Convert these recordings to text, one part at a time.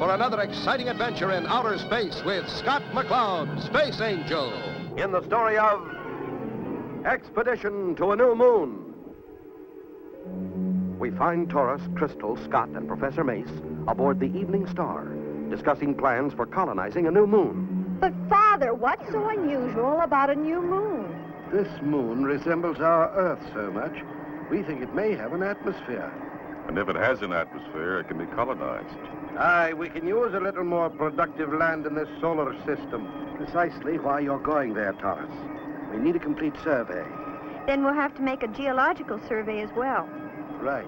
for another exciting adventure in outer space with Scott McCloud, Space Angel, in the story of Expedition to a New Moon. We find Taurus, Crystal, Scott, and Professor Mace aboard the Evening Star, discussing plans for colonizing a new moon. But, Father, what's so unusual about a new moon? This moon resembles our Earth so much, we think it may have an atmosphere. And if it has an atmosphere, it can be colonized. Aye, we can use a little more productive land in this solar system. Precisely why you're going there, Taurus. We need a complete survey. Then we'll have to make a geological survey as well. Right.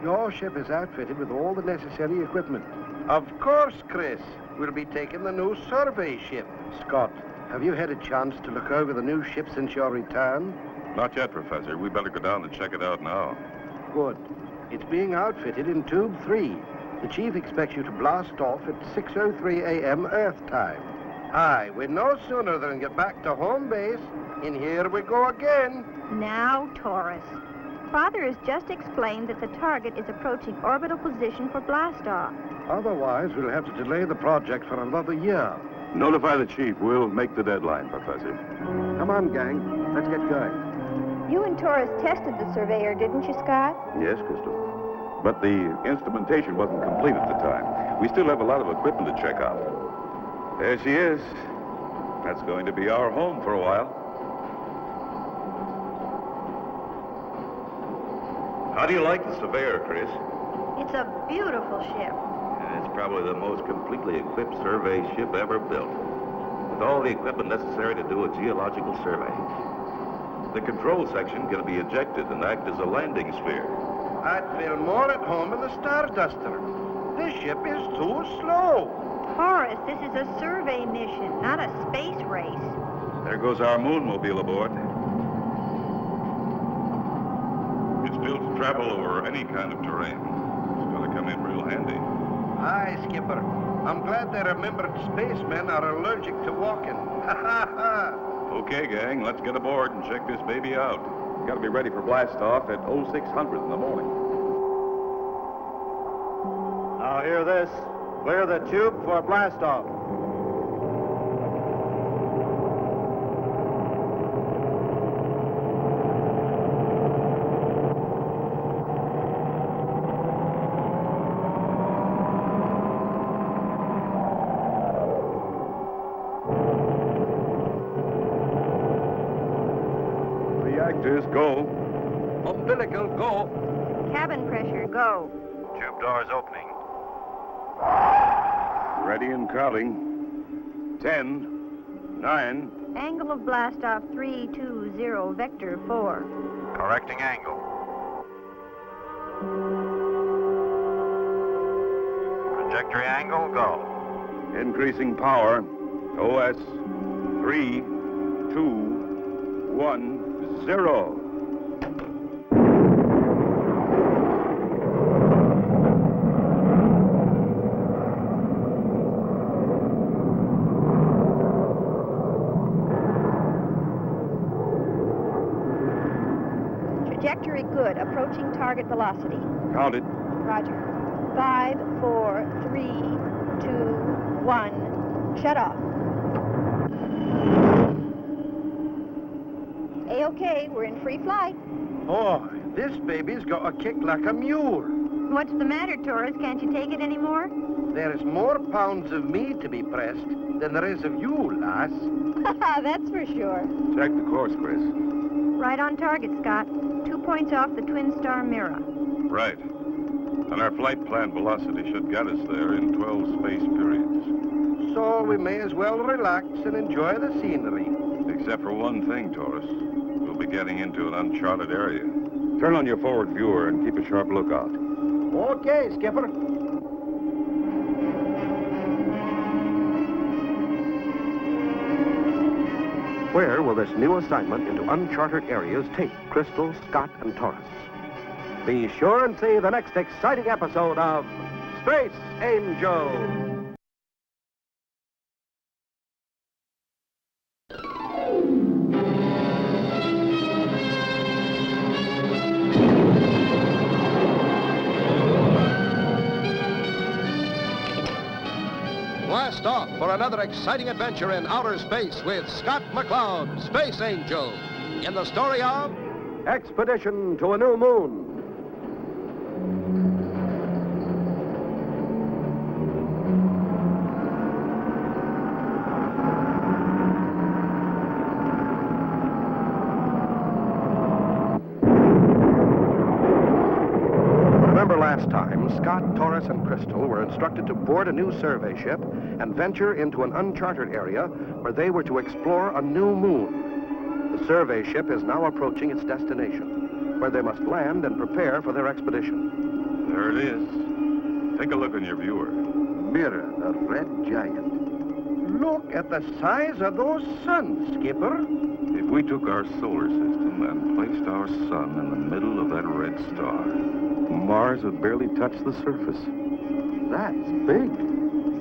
Your ship is outfitted with all the necessary equipment. Of course, Chris. We'll be taking the new survey ship. Scott, have you had a chance to look over the new ship since your return? Not yet, Professor. We better go down and check it out now. Good. It's being outfitted in Tube 3. The Chief expects you to blast off at 6:03 a.m. Earth time. Aye, we're no sooner than get back to home base. And here we go again. Now, Taurus. Father has just explained that the target is approaching orbital position for blastoff. Otherwise, we'll have to delay the project for another year. Notify the Chief. We'll make the deadline, Professor. Come on, gang. Let's get going. You and Taurus tested the surveyor, didn't you, Scott? Yes, Crystal. But the instrumentation wasn't complete at the time. We still have a lot of equipment to check out. There she is. That's going to be our home for a while. How do you like the Surveyor, Chris? It's a beautiful ship. It's probably the most completely equipped survey ship ever built, with all the equipment necessary to do a geological survey. The control section can be ejected and act as a landing sphere. I'd feel more at home in the Starduster. This ship is too slow. Taurus, this is a survey mission, not a space race. There goes our moonmobile aboard. It's built to travel over any kind of terrain. It's going to come in real handy. Aye, Skipper. I'm glad they remembered spacemen are allergic to walking. Ha ha ha! Okay, gang, let's get aboard and check this baby out. Got to be ready for blastoff at 0600 in the morning. Now hear this. Clear the tube for blastoff. Reactors, go. Umbilical, go. Cabin pressure, go. Tube doors opening. Ready and counting. 10, 9. Angle of blastoff 320, vector 4. Correcting angle. Trajectory angle, go. Increasing power. OS 3, 2, 1, 0. Trajectory good, approaching target velocity. Counted. Roger. 5, 4, 3, 2, 1. Shut off. A-OK, we're in free flight. Oh, this baby's got a kick like a mule. What's the matter, Taurus? Can't you take it anymore? There is more pounds of me to be pressed than there is of you, lass. That's for sure. Check the course, Chris. Right on target, Scott. 2 points off the twin star mirror. Right. And our flight plan velocity should get us there in 12 space periods. So we may as well relax and enjoy the scenery. Except for one thing, Taurus. We'll be getting into an uncharted area. Turn on your forward viewer and keep a sharp lookout. Okay, Skipper. Where will this new assignment into uncharted areas take Crystal, Scott, and Taurus? Be sure and see the next exciting episode of Space Angel. for another exciting adventure in outer space with Scott McCloud, Space Angel, in the story of Expedition to a New Moon. Last time, Scott, Torres, and Crystal were instructed to board a new survey ship and venture into an uncharted area where they were to explore a new moon. The survey ship is now approaching its destination, where they must land and prepare for their expedition. There it is. Take a look in your viewer. Mirror, the red giant. Look at the size of those suns, Skipper. If we took our solar system and placed our sun in the middle of that red star, Mars would barely touch the surface. That's big.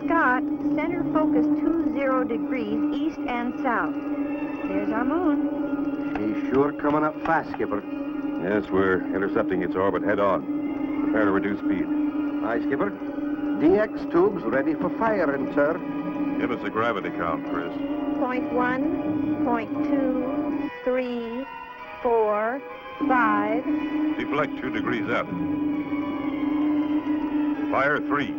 Scott, center focus 20 degrees east and south. There's our moon. She's sure coming up fast, Skipper. Yes, we're intercepting its orbit head-on. Prepare to reduce speed. Aye, Skipper. DX tubes ready for firing, sir. give us a gravity count, Chris. 0.1, 0.2, 3, 4, 5. Deflect 2 degrees up. Fire 3.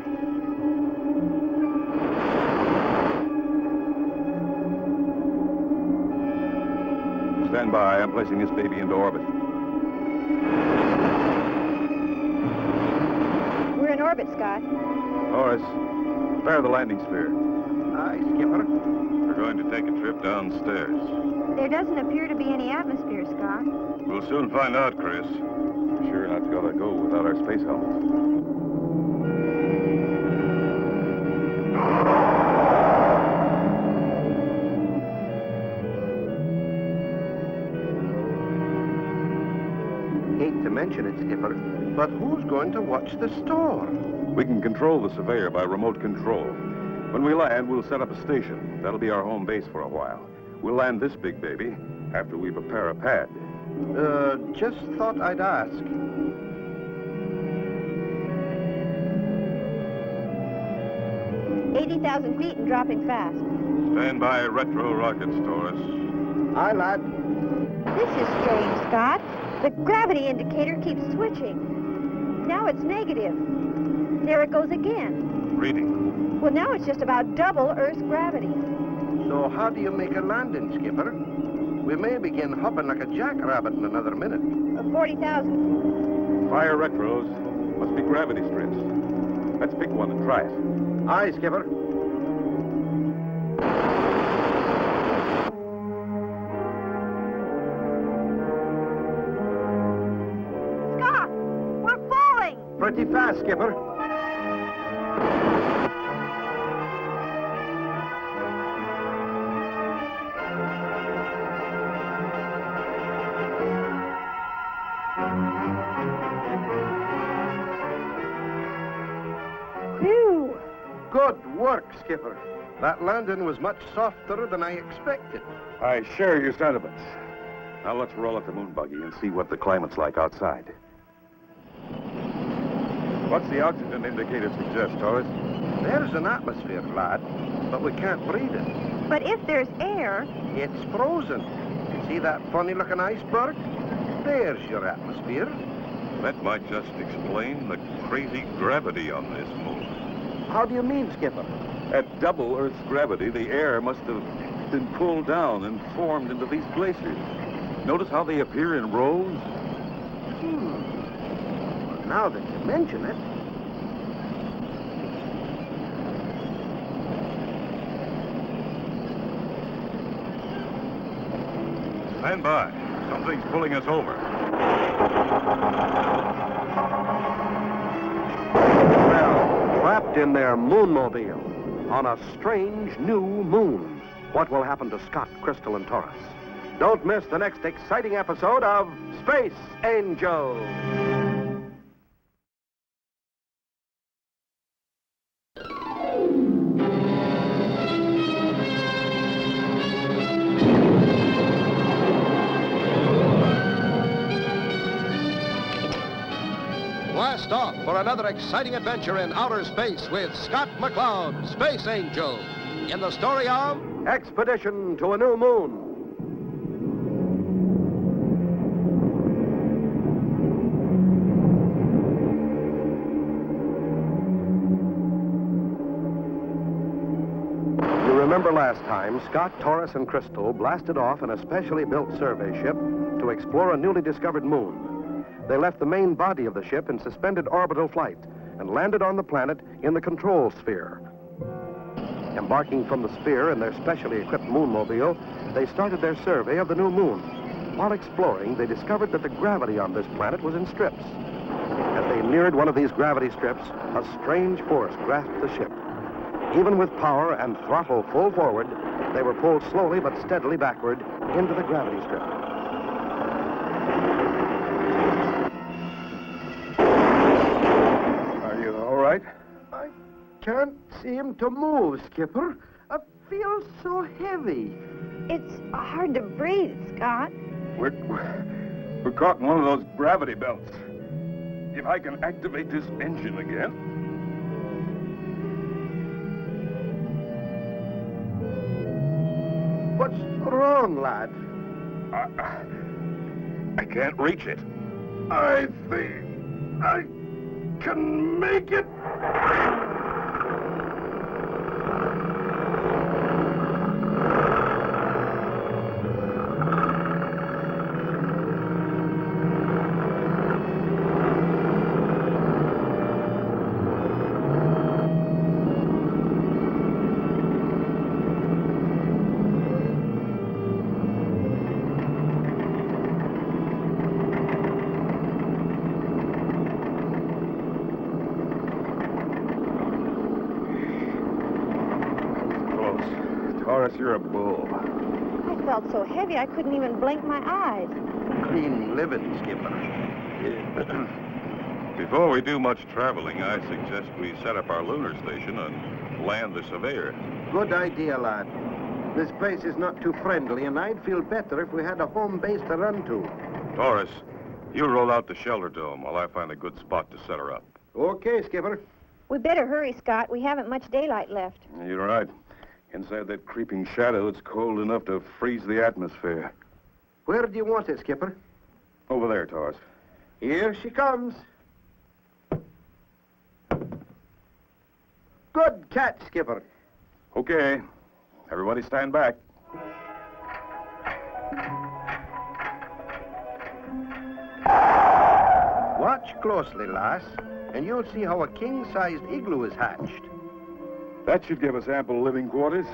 Stand by. I'm placing this baby into orbit. We're in orbit, Scott. Horace, prepare the landing sphere. Aye, Skipper. We're going to take a trip downstairs. There doesn't appear to be any atmosphere, Scott. We'll soon find out, Chris. We're sure not going to go without our space helmets. Hate to mention it, Skipper, but who's going to watch the store? We can control the surveyor by remote control. When we land, we'll set up a station. That'll be our home base for a while. We'll land this big baby after we prepare a pad. Just thought I'd ask. $80,000 feet and dropping fast. Stand by retro rockets, Taurus. Aye, lad. This is strange, Scott. The gravity indicator keeps switching. Now it's negative. There it goes again. Reading. Well, now it's just about double Earth's gravity. So how do you make a landing, Skipper? We may begin hopping like a jackrabbit in another minute. 40,000. Fire retros. Must be gravity strips. Let's pick one and try it. Aye, Skipper. Scott, we're falling. Pretty fast, Skipper. Phew. Good work, Skipper. That landing was much softer than I expected. I share your sentiments. Now let's roll at the moon buggy and see what the climate's like outside. What's the oxygen indicator suggest, Taurus? There's an atmosphere, lad, but we can't breathe it. But if there's air, It's frozen. You see that funny-looking iceberg? There's your atmosphere. That might just explain the crazy gravity on this moon. How do you mean, Skipper? At double Earth's gravity, the air must have been pulled down and formed into these glaciers. Notice how they appear in rows? Well, now that you mention it. Stand by. Something's pulling us over. Well, trapped in their moonmobile on a strange new moon. What will happen to Scott, Crystal, and Taurus? Don't miss the next exciting episode of Space Angel. Blast off for another exciting adventure in outer space with Scott McCloud, Space Angel, in the story of Expedition to a New Moon. You remember last time, Scott, Torres, and Crystal blasted off in a specially built survey ship to explore a newly discovered moon. They left the main body of the ship in suspended orbital flight and landed on the planet in the control sphere. Embarking from the sphere in their specially equipped moonmobile, they started their survey of the new moon. While exploring, they discovered that the gravity on this planet was in strips. As they neared one of these gravity strips, a strange force grasped the ship. Even with power and throttle full forward, they were pulled slowly but steadily backward into the gravity strip. Are you all right? I can't seem to move, Skipper. I feel so heavy. It's hard to breathe, Scott. We're caught in one of those gravity belts. If I can activate this engine again. What's wrong, lad? I can't reach it. I think I can make it. Horace, you're a bull. I felt so heavy I couldn't even blink my eyes. Clean living, Skipper. Before we do much traveling, I suggest we set up our lunar station and land the surveyor. Good idea, lad. This place is not too friendly, and I'd feel better if we had a home base to run to. Torres, you roll out the shelter dome while I find a good spot to set her up. Okay, Skipper. We better hurry, Scott. We haven't much daylight left. You're right. Inside that creeping shadow, it's cold enough to freeze the atmosphere. Where do you want it, Skipper? Over there, Torres. Here she comes. Good catch, Skipper. Okay. Everybody stand back. Watch closely, lass, and you'll see how a king-sized igloo is hatched. That should give us ample living quarters.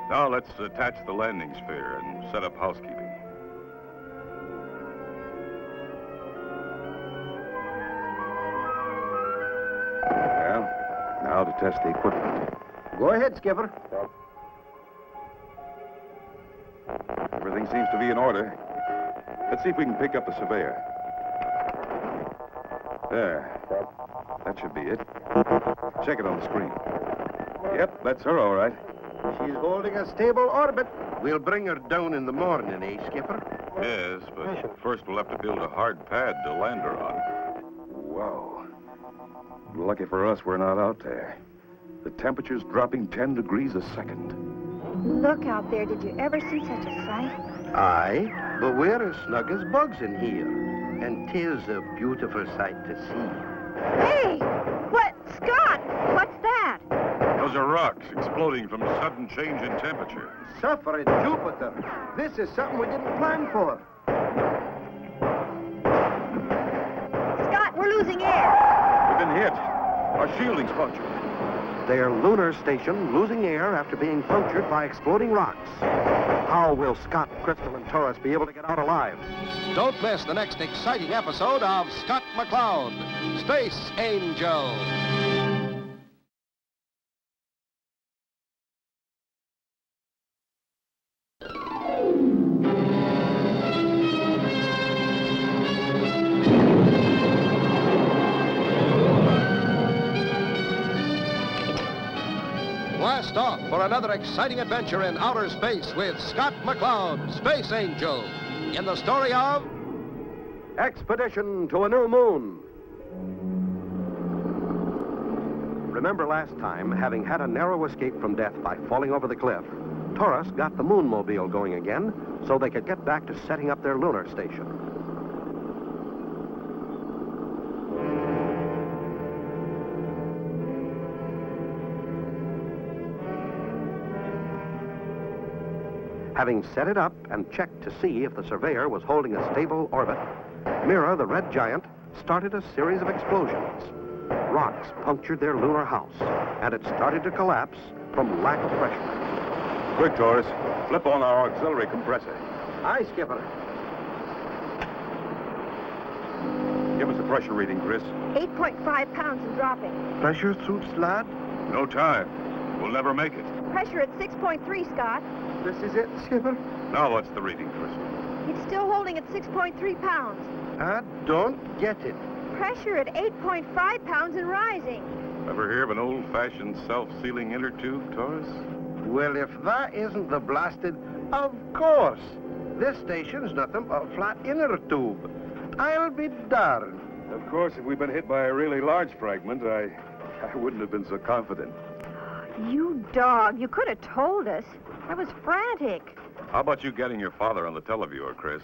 Now let's attach the landing sphere and set up housekeeping. Well, now to test the equipment. Go ahead, Skipper. Everything seems to be in order. Let's see if we can pick up the surveyor. There. That should be it. Check it on the screen. Yep, that's her, all right. She's holding a stable orbit. We'll bring her down in the morning, eh, Skipper? Yes, but first we'll have to build a hard pad to land her on. Whoa. Lucky for us, we're not out there. The temperature's dropping 10 degrees a second. Look out there. Did you ever see such a sight? Aye, but we're as snug as bugs in here. And 'tis a beautiful sight to see. Hey! What? Scott! What's that? Those are rocks exploding from sudden change in temperature. Suffering Jupiter. This is something we didn't plan for. Scott, we're losing air. We've been hit. Our shielding's punctured. Their lunar station losing air after being punctured by exploding rocks. How will Scott, Crystal, and Torres be able to get out alive? Don't miss the next exciting episode of Scott McCloud, Space Angel. Blast off for another exciting adventure in outer space with Scott McCloud, Space Angel, in the story of Expedition to a New Moon. Remember last time, having had a narrow escape from death by falling over the cliff, Taurus got the Moonmobile going again so they could get back to setting up their lunar station. Having set it up and checked to see if the surveyor was holding a stable orbit, Mira, the red giant, started a series of explosions. Rocks punctured their lunar house, and it started to collapse from lack of pressure. Quick, Taurus. Flip on our auxiliary compressor. Aye, Skipper. Give us a pressure reading, Chris. 8.5 pounds and dropping. Pressure suits, lad? No time. We'll never make it. Pressure at 6.3, Scott. This is it, Skipper? Now what's the reading, Chris? It's still holding at 6.3 pounds. I don't get it. Pressure at 8.5 pounds and rising. Ever hear of an old-fashioned self-sealing inner tube, Taurus? Well, if that isn't the blasted... Of course. This station's nothing but a flat inner tube. I'll be darned. Of course, if we'd been hit by a really large fragment, I wouldn't have been so confident. You dog, you could have told us. I was frantic. How about you getting your father on the televiewer, Chris?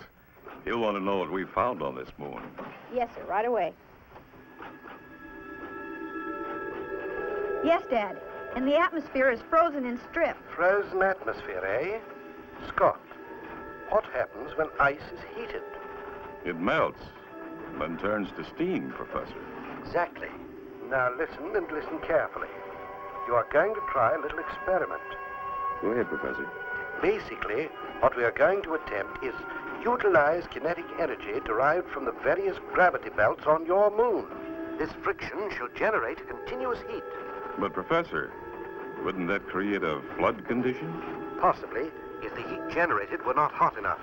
He'll want to know what we found on this moon. Yes, sir, right away. Yes, Dad. And the atmosphere is frozen in strip. Frozen atmosphere, eh? Scott, what happens when ice is heated? It melts, then turns to steam, Professor. Exactly. Now listen and listen carefully. You are going to try a little experiment. Go ahead, Professor. Basically, what we are going to attempt is utilize kinetic energy derived from the various gravity belts on your moon. This friction shall generate a continuous heat. But, Professor, wouldn't that create a flood condition? Possibly, if the heat generated were not hot enough.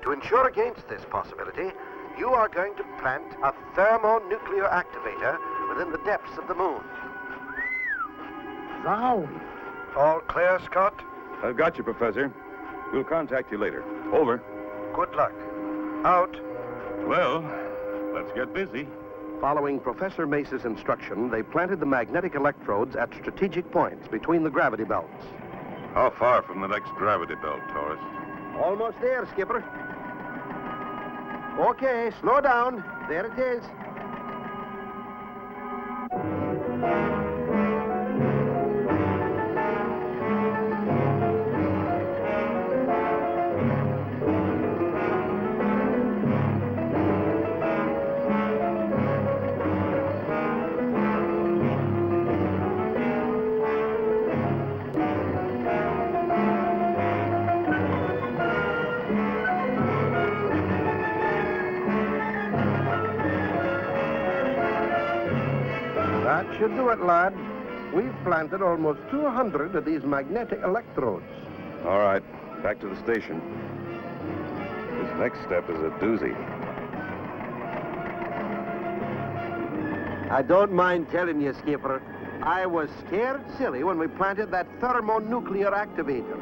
To ensure against this possibility, you are going to plant a thermonuclear activator within the depths of the moon. Zowie. All clear, Scott? I've got you, Professor. We'll contact you later. Over. Good luck. Out. Well, let's get busy. Following Professor Mace's instruction, they planted the magnetic electrodes at strategic points between the gravity belts. How far from the next gravity belt, Taurus? Almost there, Skipper. Okay, slow down. There it is. That should do it, lad. We've planted almost 200 of these magnetic electrodes. All right, back to the station. This next step is a doozy. I don't mind telling you, Skipper, I was scared silly when we planted that thermonuclear activator.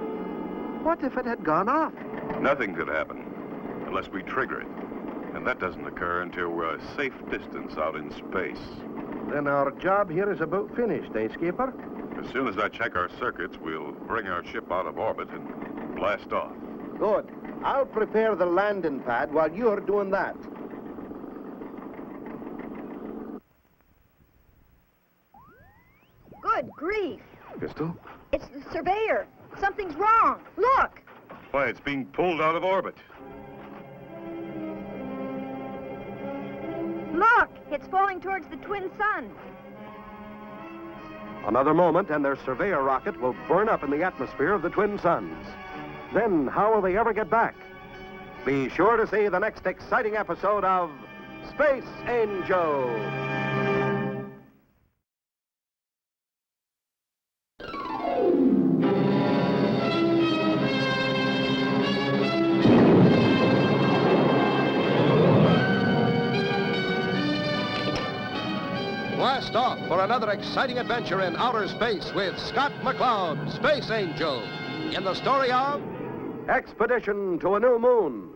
What if it had gone off? Nothing could happen unless we trigger it. And that doesn't occur until we're a safe distance out in space. Then our job here is about finished, eh, Skipper? As soon as I check our circuits, we'll bring our ship out of orbit and blast off. Good. I'll prepare the landing pad while you're doing that. Good grief. Pistol? It's the surveyor. Something's wrong. Look. Why, it's being pulled out of orbit. Look. It's falling towards the twin sun. Another moment, and their surveyor rocket will burn up in the atmosphere of the twin suns. Then, how will they ever get back? Be sure to see the next exciting episode of Space Angel. Blast off for another exciting adventure in outer space with Scott McCloud, Space Angel, in the story of Expedition to a New Moon.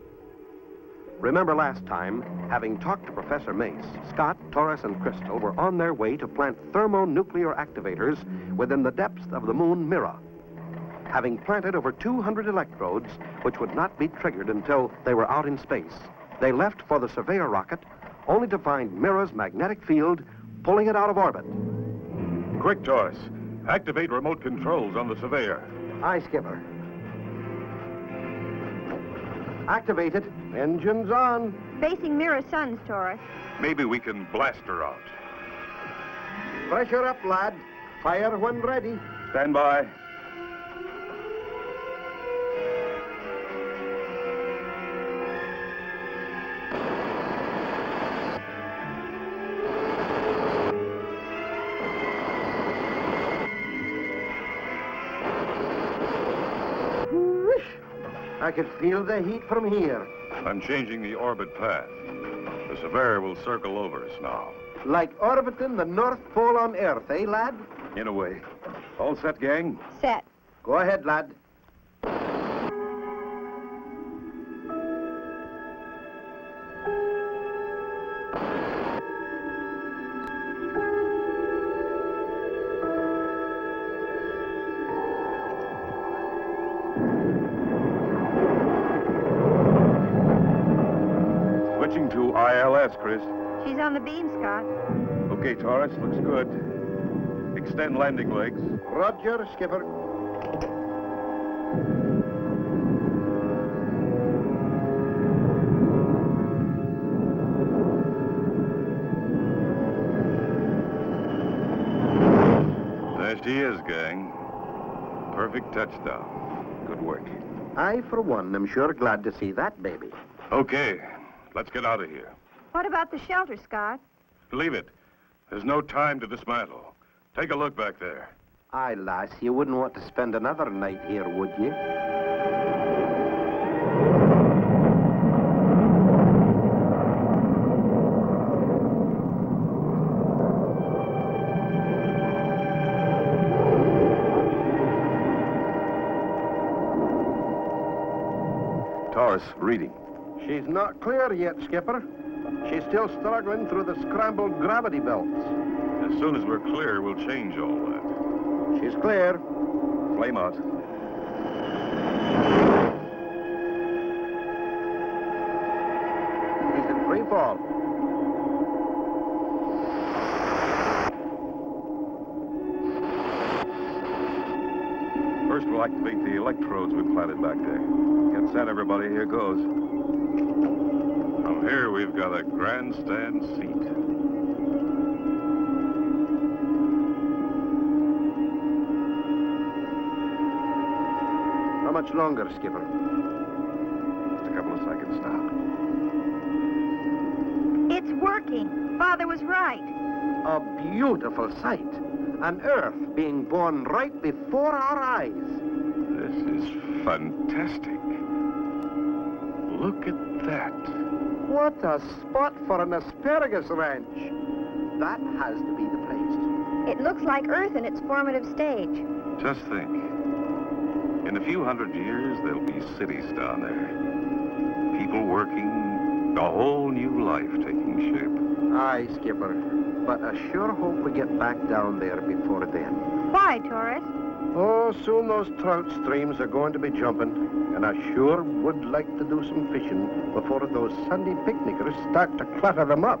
Remember last time, having talked to Professor Mace, Scott, Torres, and Crystal were on their way to plant thermonuclear activators within the depths of the moon Mira. Having planted over 200 electrodes, which would not be triggered until they were out in space, they left for the Surveyor rocket, only to find Mira's magnetic field pulling it out of orbit. Quick, Torres. Activate remote controls on the Surveyor. Aye, Skipper. Activated. Engines on. Facing Mira Suns, Taurus. Maybe we can blast her out. Pressure up, lad. Fire when ready. Stand by. I could feel the heat from here. I'm changing the orbit path. The Surveyor will circle over us now. Like orbiting the North Pole on Earth, eh, lad? In a way. All set, gang? Set. Go ahead, lad. Switching to ILS, Chris. She's on the beam, Scott. Okay, Torres, looks good. Extend landing legs. Roger, Skipper. There she is, gang. Perfect touchdown. Good work. I, for one, am sure glad to see that baby. Okay, let's get out of here. What about the shelter, Scott? Leave it. There's no time to dismantle. Take a look back there. Aye, lass, you wouldn't want to spend another night here, would you? Torres, reading. She's not clear yet, Skipper. She's still struggling through the scrambled gravity belts. As soon as we're clear, we'll change all that. She's clear. Flame out. She's in free fall. First, we'll activate the electrodes we planted back there. Get set, everybody. Here goes. From here, we've got a grandstand seat. How much longer, Skipper? Just a couple of seconds now. It's working. Father was right. A beautiful sight. An Earth being born right before our eyes. This is fantastic. Look at that. What a spot for an asparagus ranch. That has to be the place. It looks like Earth in its formative stage. Just think. In a few hundred years, there'll be cities down there. People working, a whole new life taking shape. Aye, Skipper. But I sure hope we get back down there before then. Why, Taurus? Oh, soon those trout streams are going to be jumping. And I sure would like to do some fishing before those Sunday picnickers start to clutter them up.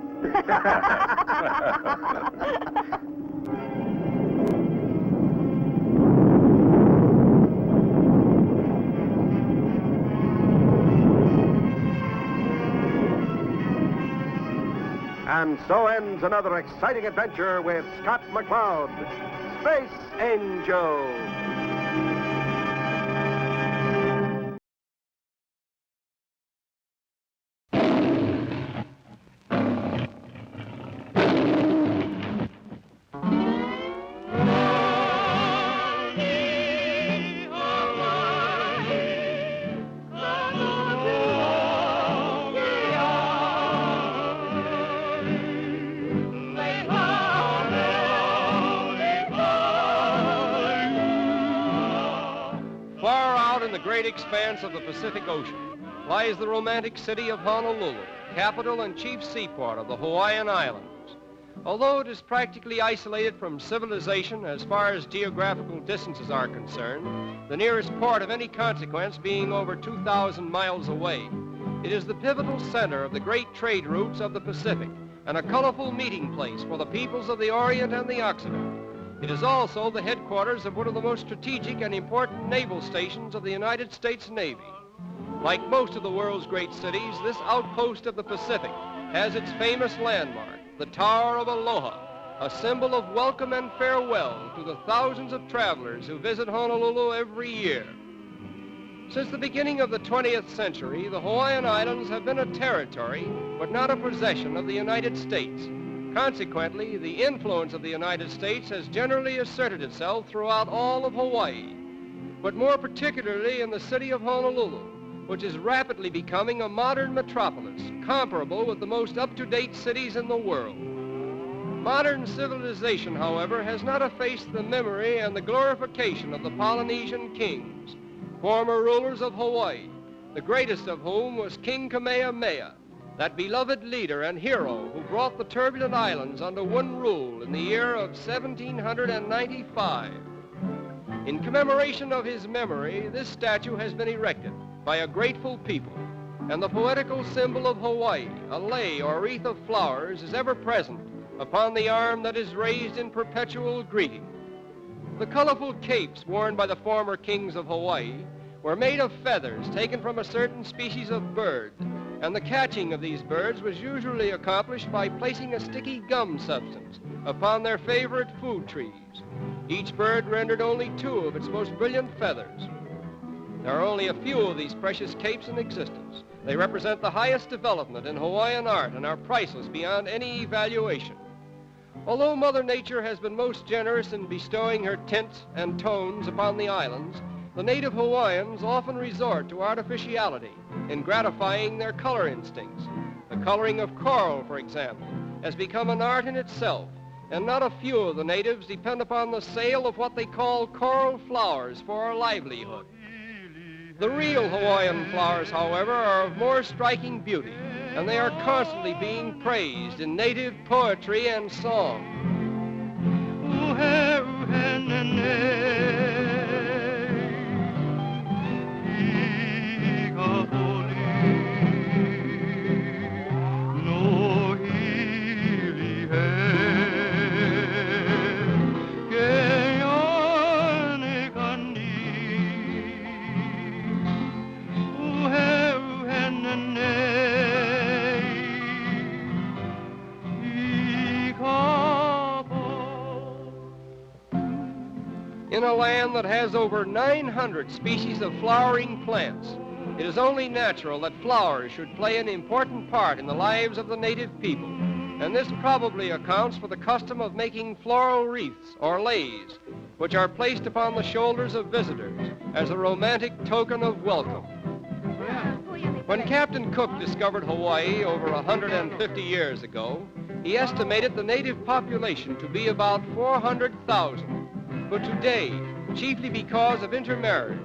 And so ends another exciting adventure with Scott McCloud, Space Angel. Expanse of the Pacific Ocean, lies the romantic city of Honolulu, capital and chief seaport of the Hawaiian Islands. Although it is practically isolated from civilization as far as geographical distances are concerned, the nearest port of any consequence being over 2,000 miles away, it is the pivotal center of the great trade routes of the Pacific and a colorful meeting place for the peoples of the Orient and the Occident. It is also the headquarters of one of the most strategic and important naval stations of the United States Navy. Like most of the world's great cities, this outpost of the Pacific has its famous landmark, the Tower of Aloha, a symbol of welcome and farewell to the thousands of travelers who visit Honolulu every year. Since the beginning of the 20th century, the Hawaiian Islands have been a territory, but not a possession of the United States. Consequently, the influence of the United States has generally asserted itself throughout all of Hawaii, but more particularly in the city of Honolulu, which is rapidly becoming a modern metropolis, comparable with the most up-to-date cities in the world. Modern civilization, however, has not effaced the memory and the glorification of the Polynesian kings, former rulers of Hawaii, the greatest of whom was King Kamehameha, that beloved leader and hero who brought the turbulent islands under one rule in the year of 1795. In commemoration of his memory, this statue has been erected by a grateful people, and the poetical symbol of Hawaii, a lei or wreath of flowers, is ever present upon the arm that is raised in perpetual greeting. The colorful capes worn by the former kings of Hawaii were made of feathers taken from a certain species of bird, and the catching of these birds was usually accomplished by placing a sticky gum substance upon their favorite food trees. Each bird rendered only 2 of its most brilliant feathers. There are only a few of these precious capes in existence. They represent the highest development in Hawaiian art and are priceless beyond any evaluation. Although Mother Nature has been most generous in bestowing her tints and tones upon the islands, the native Hawaiians often resort to artificiality in gratifying their color instincts. The coloring of coral, for example, has become an art in itself, and not a few of the natives depend upon the sale of what they call coral flowers for a livelihood. The real Hawaiian flowers, however, are of more striking beauty, and they are constantly being praised in native poetry and song. In a land that has over 900 species of flowering plants, it is only natural that flowers should play an important part in the lives of the native people, and this probably accounts for the custom of making floral wreaths or leis, which are placed upon the shoulders of visitors as a romantic token of welcome. When Captain Cook discovered Hawaii over 150 years ago, he estimated the native population to be about 400,000. But today, chiefly because of intermarriage,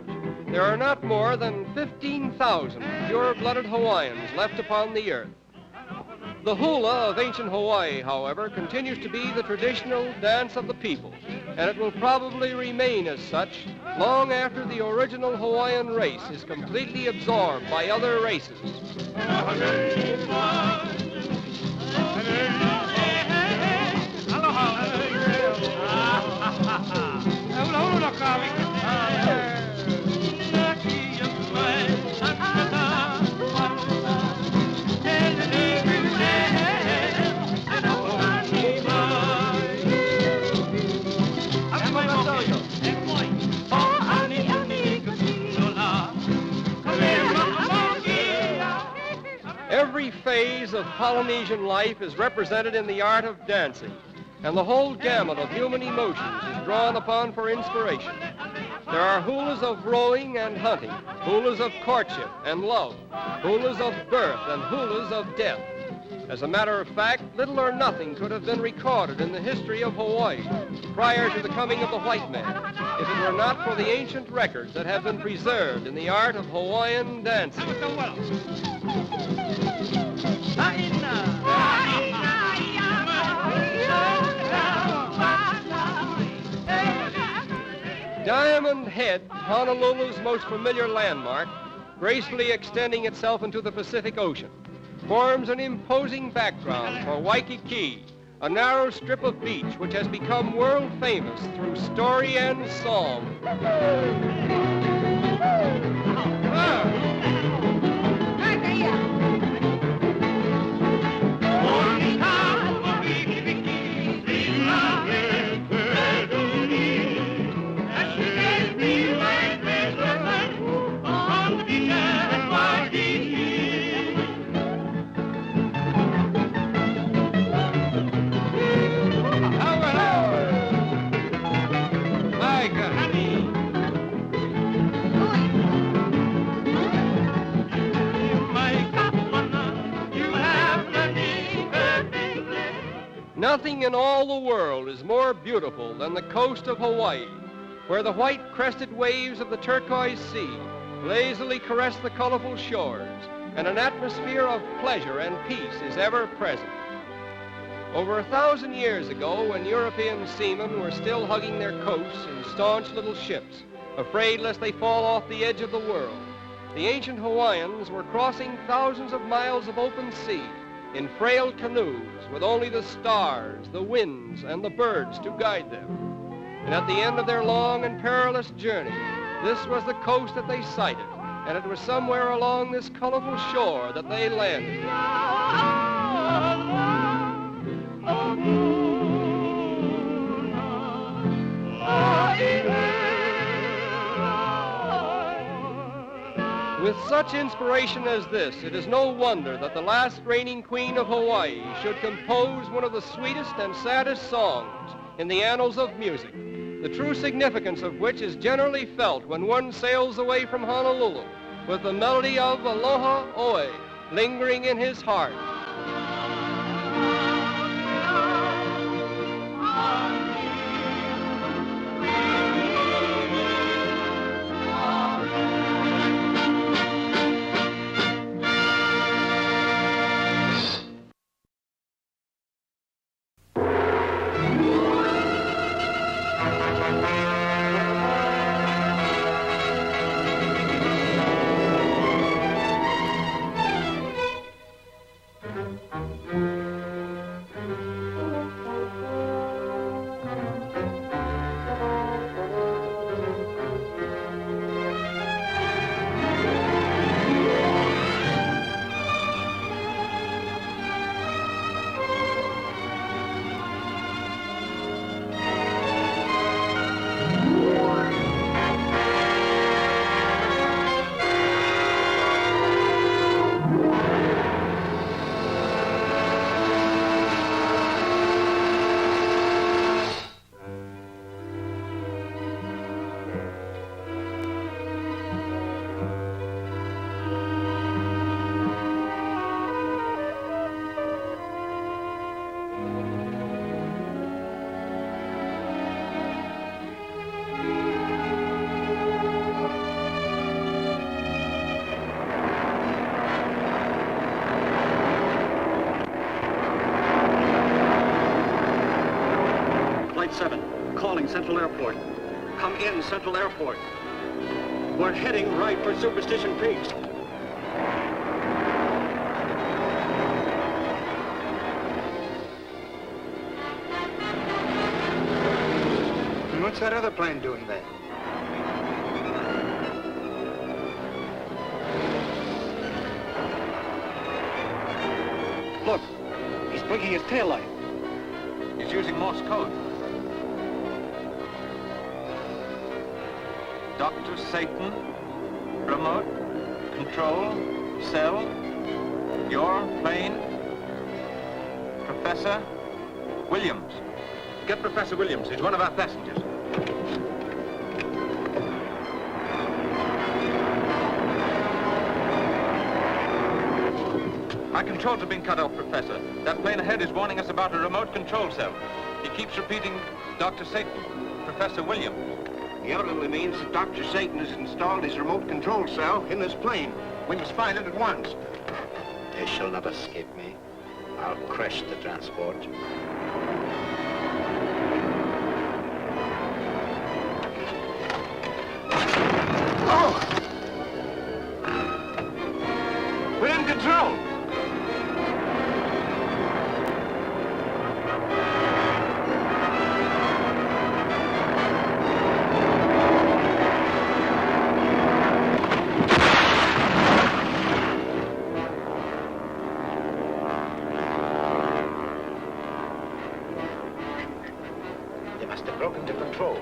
there are not more than 15,000 pure-blooded Hawaiians left upon the earth. The hula of ancient Hawaii, however, continues to be the traditional dance of the people, and it will probably remain as such long after the original Hawaiian race is completely absorbed by other races. Every phase of Polynesian life is represented in the art of dancing, and the whole gamut of human emotions is drawn upon for inspiration. There are hulas of rowing and hunting, hulas of courtship and love, hulas of birth, and hulas of death. As a matter of fact, little or nothing could have been recorded in the history of Hawaii prior to the coming of the white man, if it were not for the ancient records that have been preserved in the art of Hawaiian dancing. Diamond Head, Honolulu's most familiar landmark, gracefully extending itself into the Pacific Ocean, forms an imposing background for Waikiki, a narrow strip of beach which has become world famous through story and song. Nothing in all the world is more beautiful than the coast of Hawaii, where the white-crested waves of the turquoise sea lazily caress the colorful shores, and an atmosphere of pleasure and peace is ever present. Over 1,000 years ago, when European seamen were still hugging their coasts in staunch little ships, afraid lest they fall off the edge of the world, the ancient Hawaiians were crossing thousands of miles of open sea in frail canoes with only the stars, the winds, and the birds to guide them. And at the end of their long and perilous journey, this was the coast that they sighted, and it was somewhere along this colorful shore that they landed. With such inspiration as this, it is no wonder that the last reigning queen of Hawaii should compose one of the sweetest and saddest songs in the annals of music, the true significance of which is generally felt when one sails away from Honolulu with the melody of Aloha Oe lingering in his heart. Flight 7, calling Central Airport. Come in, Central Airport. We're heading right for Superstition Peaks. And what's that other plane doing there? Look, he's blinking his taillight. He's using Morse code. Dr. Satan, remote, control, cell, your plane, Professor Williams. Get Professor Williams. He's one of our passengers. I controls have been cut off, Professor. That plane ahead is warning us about a remote control cell. He keeps repeating Dr. Satan, Professor Williams. The elderly means that Dr. Satan has installed his remote control cell in this plane. We must find it at once. They shall not escape me. I'll crash the transport. Oh! We're in control. They must have broken to control.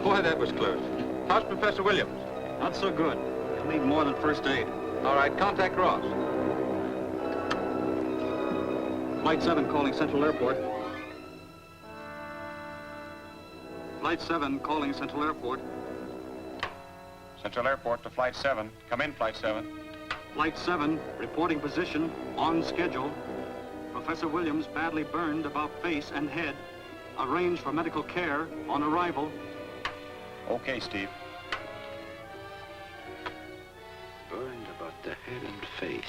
Boy, that was close. How's Professor Williams? Not so good. He'll need more than first aid. All right, contact Ross. Flight 7 calling Central Airport. Flight 7 calling Central Airport. Central Airport to Flight 7. Come in, Flight 7. Flight 7 reporting position on schedule. Professor Williams badly burned about face and head. Arrange for medical care on arrival. Okay, Steve. Burned about the head and face.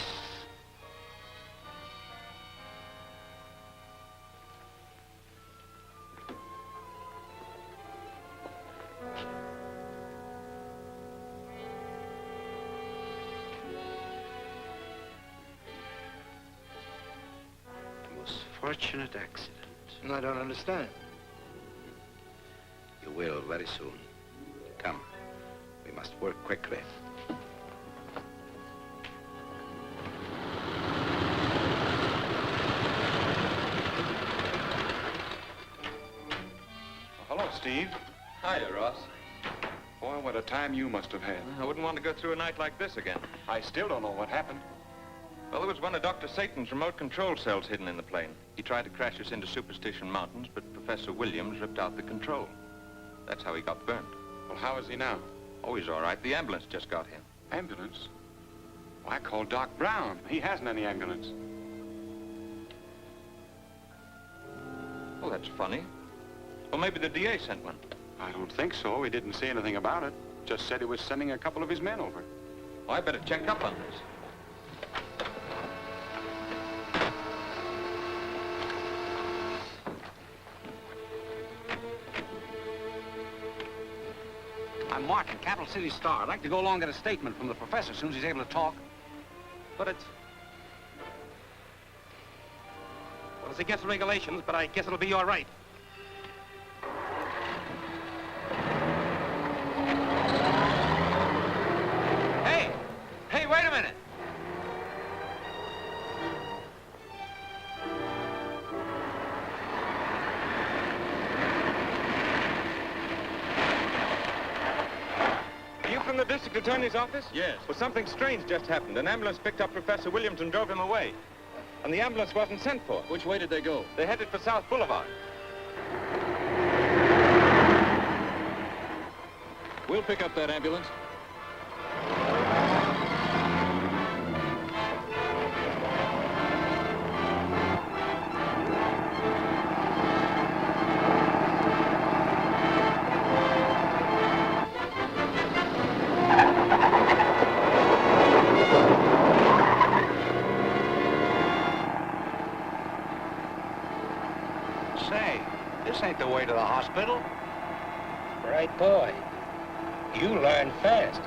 The most fortunate accident. I don't understand. You will very soon. Come. We must work quickly. Hello, Steve. Hiya, Ross. Boy, what a time you must have had. I wouldn't want to go through a night like this again. I still don't know what happened. Well, there was one of Dr. Satan's remote control cells hidden in the plane. He tried to crash us into Superstition Mountains, but Professor Williams ripped out the control. That's how he got burned. Well, how is he now? Oh, he's all right. The ambulance just got him. Ambulance? Well, I called Doc Brown. He hasn't any ambulance. Well, that's funny. Well, maybe the DA sent one. I don't think so. He didn't say anything about it. Just said he was sending a couple of his men over. Well, I better check up on this. I'm Martin, Capital City Star. I'd like to go along and get a statement from the professor as soon as he's able to talk. But it's... Well, it's against the regulations, but I guess it'll be all right. Hey, wait a minute! Are you from the district attorney's office? Yes. Well, something strange just happened. An ambulance picked up Professor Williams and drove him away. And the ambulance wasn't sent for. Which way did they go? They headed for South Boulevard. We'll pick up that ambulance. Say, this ain't the way to the hospital. Right, boy. You learn fast.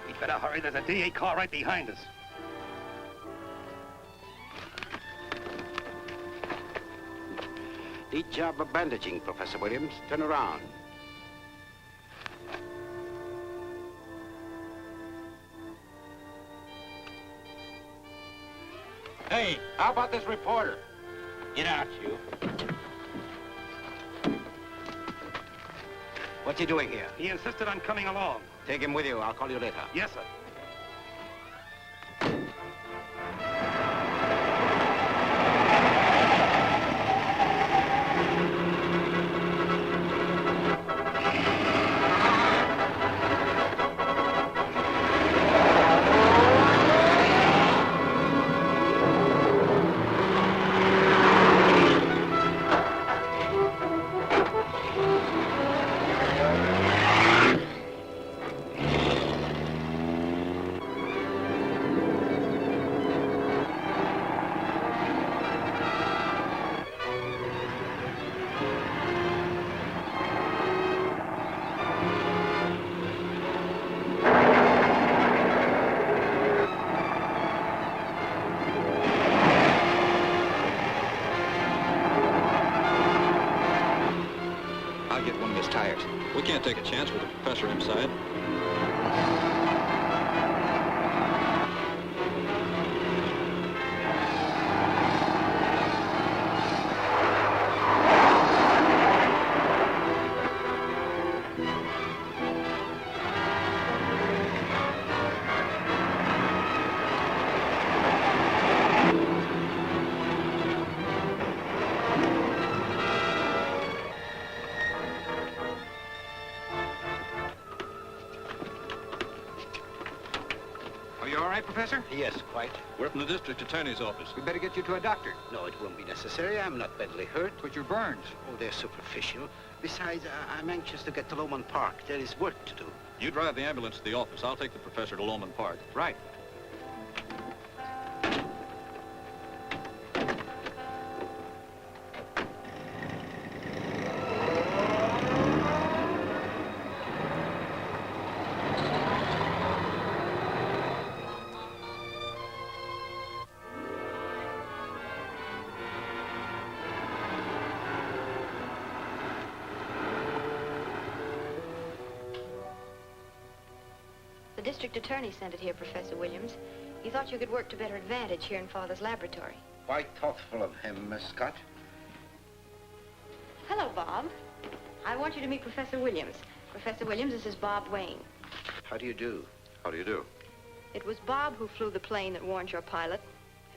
We'd better hurry. There's a DA car right behind us. Neat job of bandaging, Professor Williams. Turn around. Hey, how about this reporter? Get out, you. What's he doing here? He insisted on coming along. Take him with you. I'll call you later. Yes, sir. I'll get one of his tires. We can't take a chance with the professor inside. Professor? Yes, quite. We're from the district attorney's office. We better get you to a doctor. No, it won't be necessary. I'm not badly hurt. But you're burned. Oh, they're superficial. Besides, I'm anxious to get to Lowman Park. There is work to do. You drive the ambulance to the office. I'll take the professor to Lowman Park. Right. The district attorney sent it here, Professor Williams. He thought you could work to better advantage here in Father's laboratory. Quite thoughtful of him, Miss Scott. Hello, Bob. I want you to meet Professor Williams. Professor Williams, this is Bob Wayne. How do you do? How do you do? It was Bob who flew the plane that warned your pilot.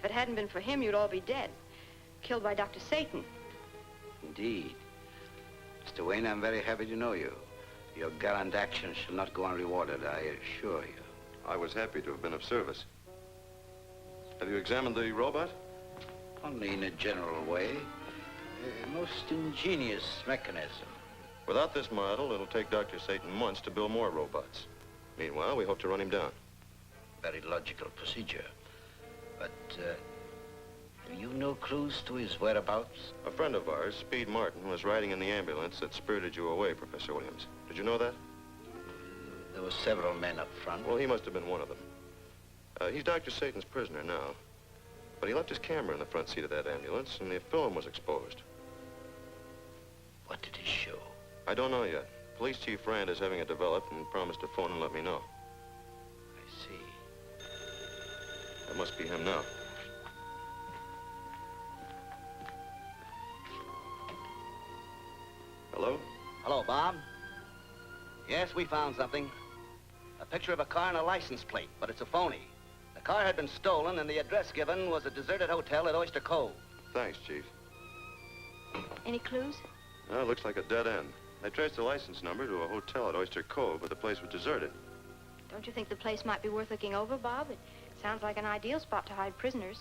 If it hadn't been for him, you'd all be dead. Killed by Dr. Satan. Indeed. Mr. Wayne, I'm very happy to know you. Your gallant action shall not go unrewarded, I assure you. I was happy to have been of service. Have you examined the robot? Only in a general way. A most ingenious mechanism. Without this model, it'll take Dr. Satan months to build more robots. Meanwhile, we hope to run him down. Very logical procedure. But, do you know clues to his whereabouts? A friend of ours, Speed Martin, was riding in the ambulance that spirited you away, Professor Williams. Did you know that? There were several men up front. Well, he must have been one of them. He's Dr. Satan's prisoner now. But he left his camera in the front seat of that ambulance, and the film was exposed. What did he show? I don't know yet. Police Chief Rand is having it developed and promised to phone and let me know. I see. That must be him now. Hello? Hello, Bob. Yes, we found something. A picture of a car and a license plate, but it's a phony. The car had been stolen, and the address given was a deserted hotel at Oyster Cove. Thanks, Chief. Any clues? No, it looks like a dead end. They traced the license number to a hotel at Oyster Cove, but the place was deserted. Don't you think the place might be worth looking over, Bob? It sounds like an ideal spot to hide prisoners.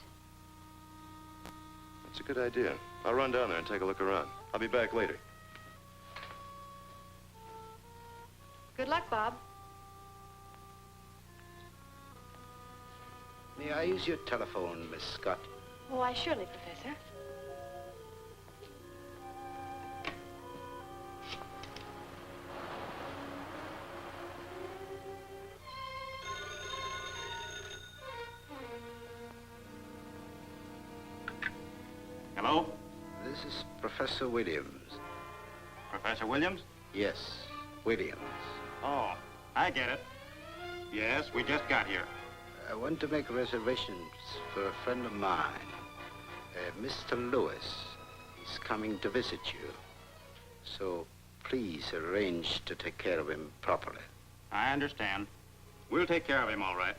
That's a good idea. I'll run down there and take a look around. I'll be back later. Good luck, Bob. May I use your telephone, Miss Scott? Oh, why, surely, Professor. Hello? This is Professor Williams. Professor Williams? Yes, Williams. Oh, I get it. Yes, we just got here. I want to make reservations for a friend of mine, Mr. Lewis. He's coming to visit you. So please arrange to take care of him properly. I understand. We'll take care of him, all right.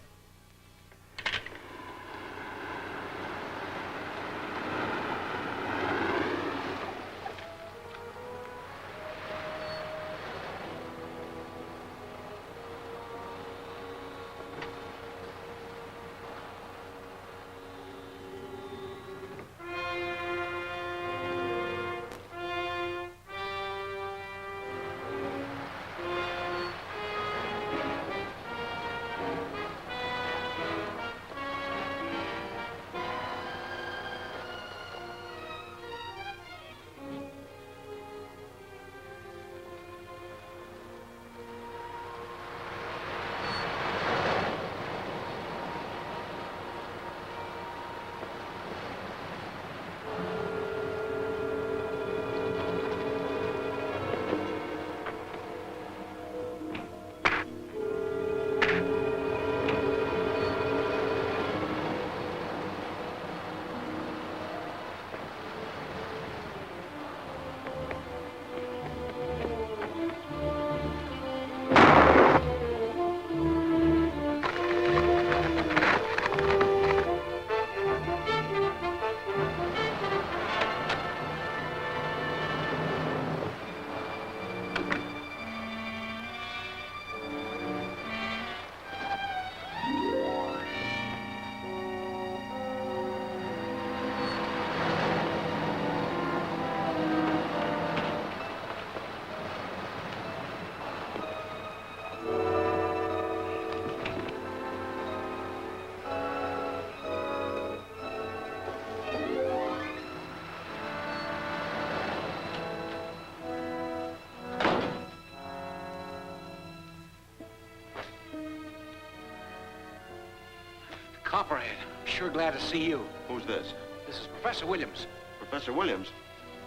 Copperhead, I'm sure glad to see you. Who's this? This is Professor Williams. Professor Williams?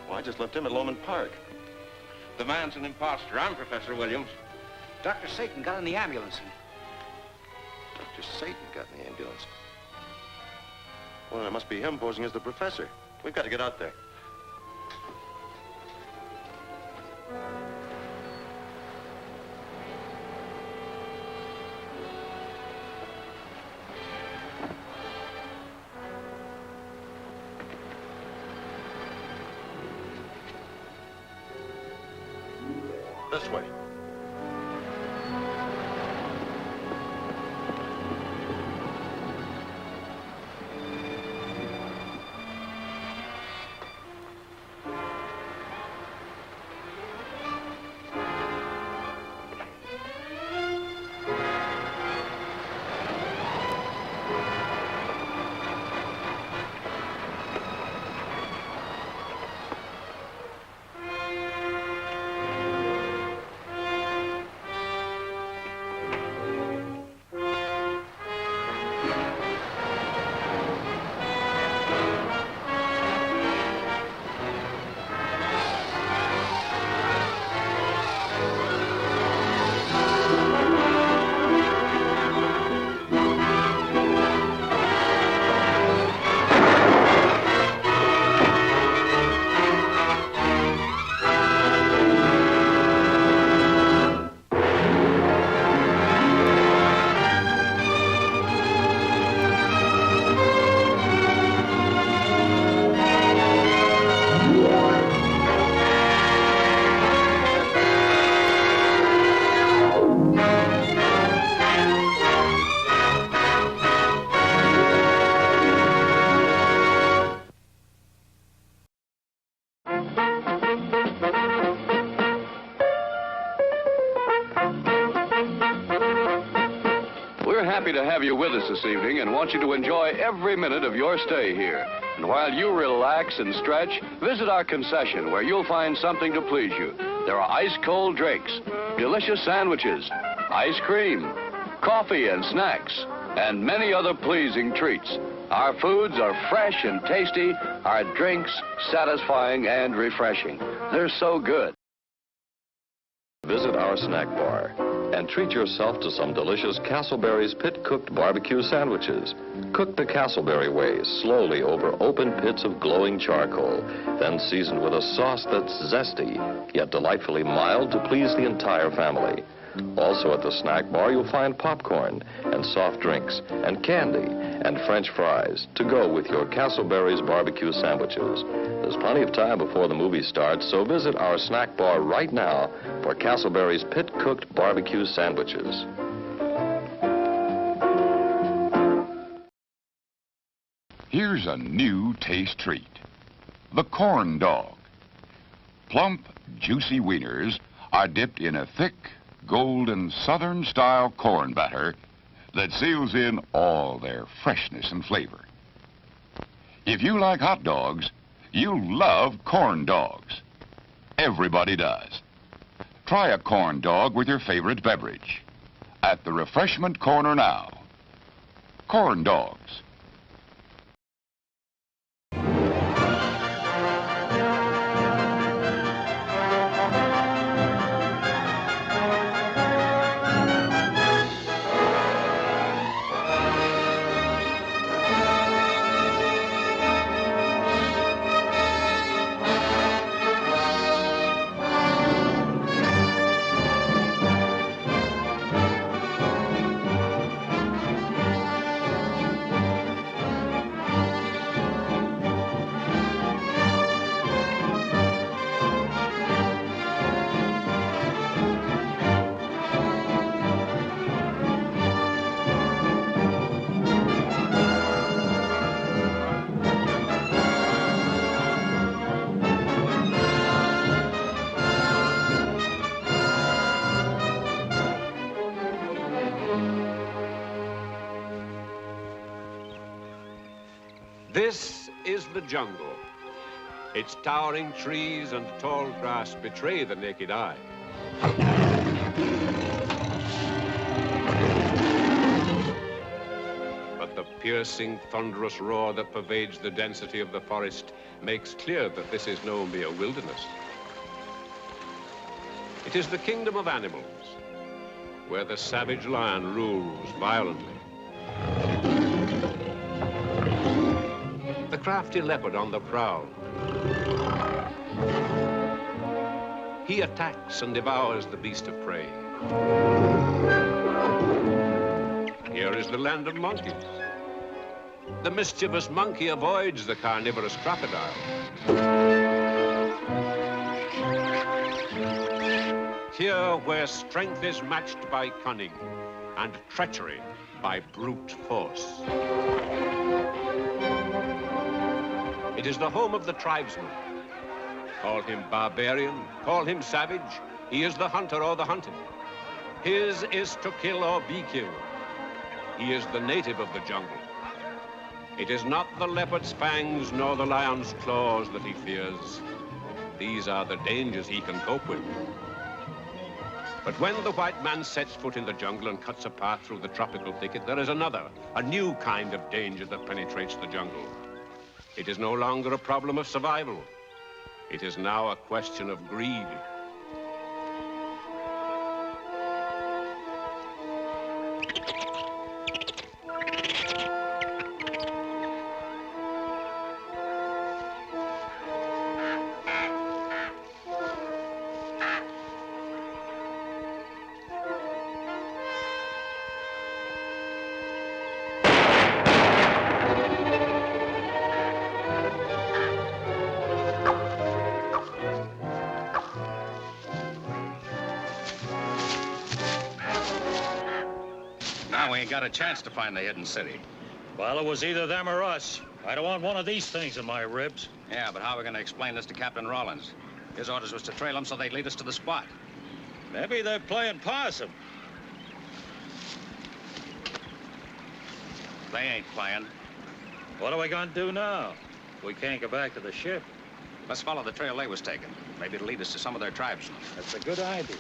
Well, I just left him at Loman Park. The man's an imposter. I'm Professor Williams. Dr. Satan got in the ambulance and... Dr. Satan got in the ambulance. Well, then it must be him posing as the professor. We've got to get out there. This way. Happy to have you with us this evening and want you to enjoy every minute of your stay here. And while you relax and stretch, visit our concession where you'll find something to please you. There are ice-cold drinks, delicious sandwiches, ice cream, coffee and snacks, and many other pleasing treats. Our foods are fresh and tasty, our drinks satisfying and refreshing. They're so good. Visit our snack bar and treat yourself to some delicious Castleberry's pit-cooked barbecue sandwiches. Cook the Castleberry way, slowly over open pits of glowing charcoal, then seasoned with a sauce that's zesty, yet delightfully mild to please the entire family. Also at the snack bar, you'll find popcorn and soft drinks and candy and French fries to go with your Castleberry's barbecue sandwiches. There's plenty of time before the movie starts, so visit our snack bar right now for Castleberry's pit-cooked barbecue sandwiches. Here's a new taste treat. The corn dog. Plump, juicy wieners are dipped in a thick, golden Southern-style corn batter that seals in all their freshness and flavor. If you like hot dogs, you'll love corn dogs. Everybody does. Try a corn dog with your favorite beverage. At the refreshment corner now. Corn dogs. This is the jungle. Its towering trees and tall grass betray the naked eye. But the piercing, thunderous roar that pervades the density of the forest makes clear that this is no mere wilderness. It is the kingdom of animals, where the savage lion rules violently. The crafty leopard on the prowl. He attacks and devours the beast of prey. Here is the land of monkeys. The mischievous monkey avoids the carnivorous crocodile. Here, where strength is matched by cunning and treachery by brute force. It is the home of the tribesman. Call him barbarian, call him savage, he is the hunter or the hunted. His is to kill or be killed. He is the native of the jungle. It is not the leopard's fangs nor the lion's claws that he fears. These are the dangers he can cope with. But when the white man sets foot in the jungle and cuts a path through the tropical thicket, there is another, a new kind of danger that penetrates the jungle. It is no longer a problem of survival. It is now a question of greed. We ain't got a chance to find the hidden city. Well, it was either them or us. I don't want one of these things in my ribs. Yeah, but how are we going to explain this to Captain Rollins? His orders was to trail them so they'd lead us to the spot. Maybe they're playing possum. They ain't playing. What are we going to do now? We can't go back to the ship. Let's follow the trail they was taking. Maybe it'll lead us to some of their tribesmen. That's a good idea.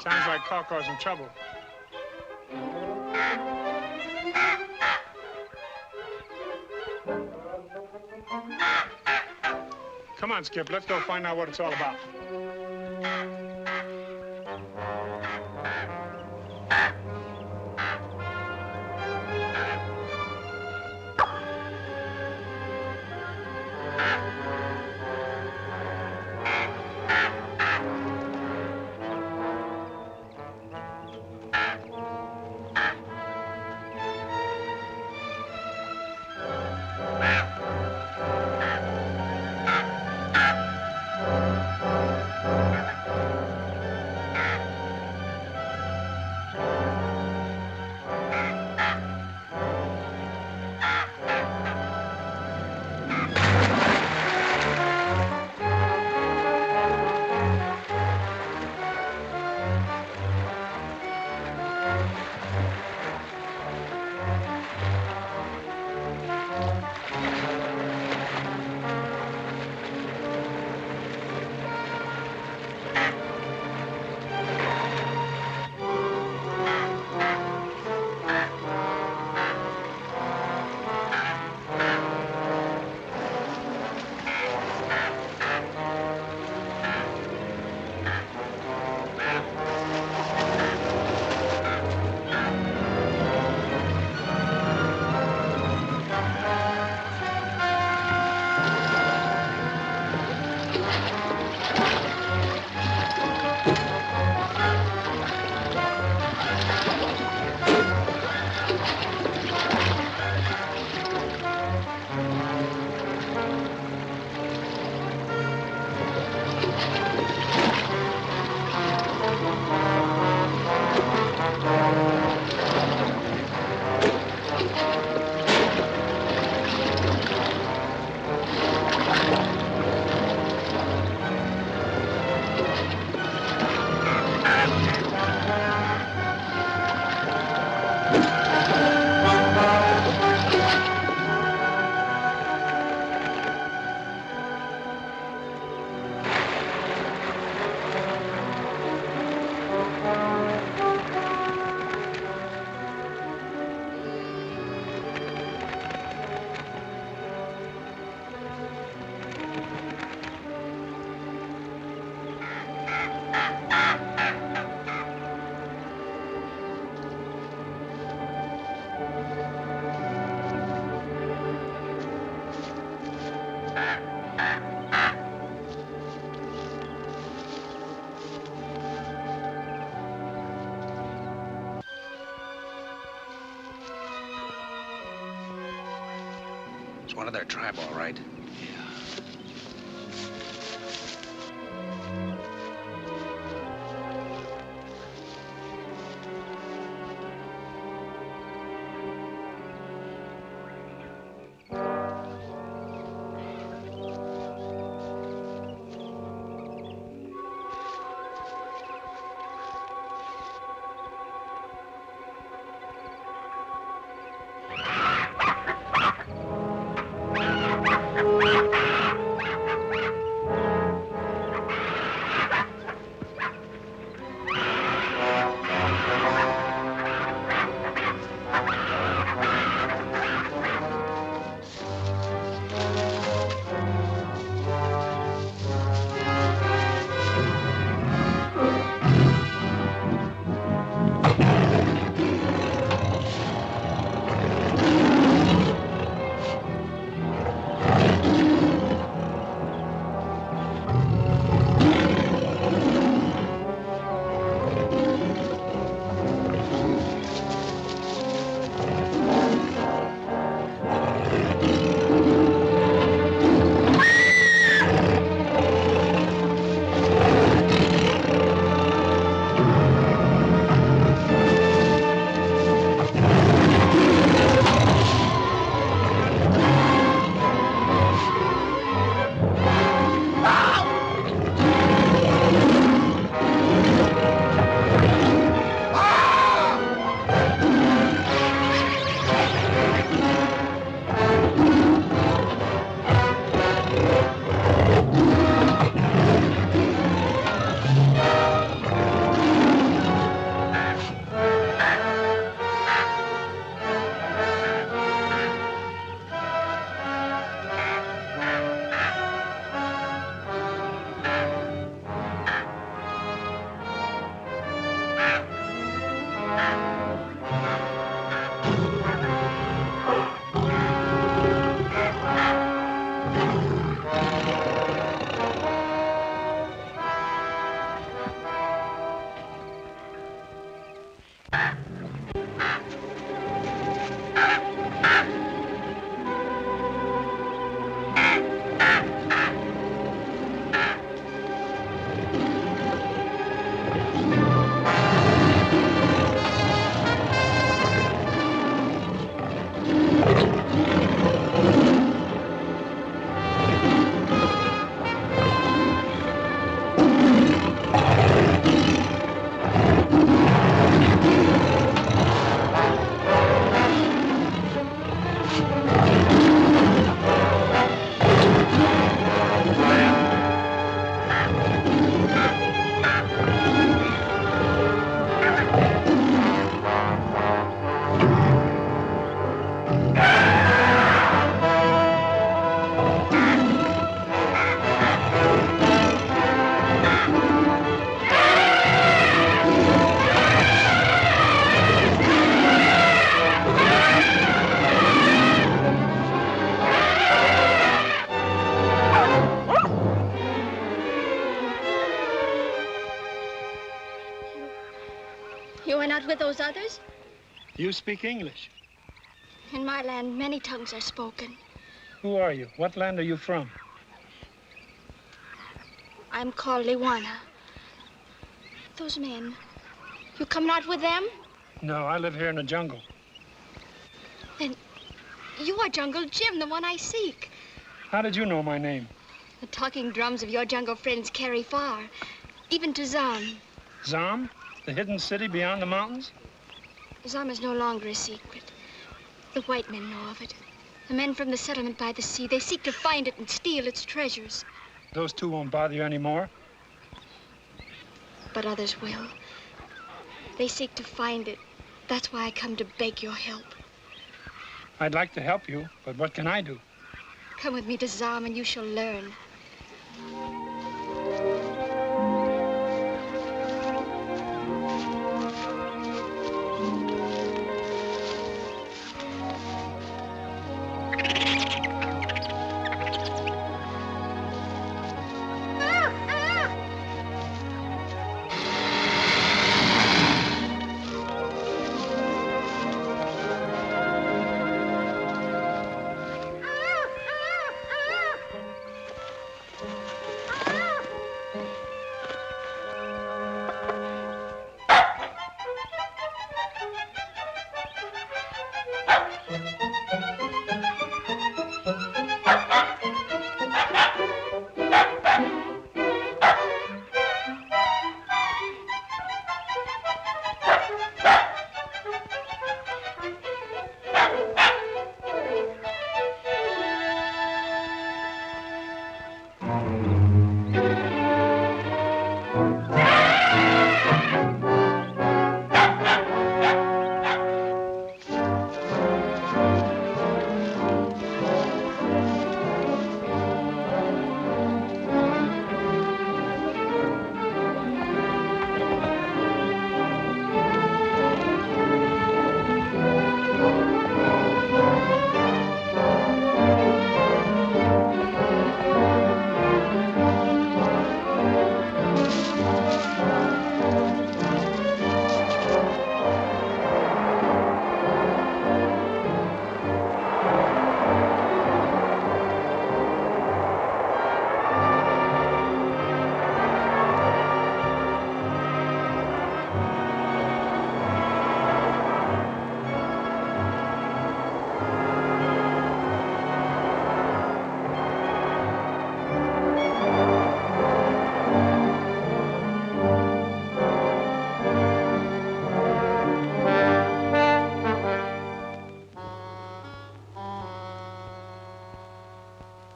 Sounds like Carco's in trouble. Come on, Skip, let's go find out what it's all about. One of their tribe, all right. Yeah. not with those others? You speak English. In my land, many tongues are spoken. Who are you? What land are you from? I'm called Liwana. Those men, you come not with them? No, I live here in the jungle. Then you are Jungle Jim, the one I seek. How did you know my name? The talking drums of your jungle friends carry far, even to Zam. Zam? The hidden city beyond the mountains? Zam is no longer a secret. The white men know of it. The men from the settlement by the sea, they seek to find it and steal its treasures. Those two won't bother you anymore? But others will. They seek to find it. That's why I come to beg your help. I'd like to help you, but what can I do? Come with me to Zam and you shall learn.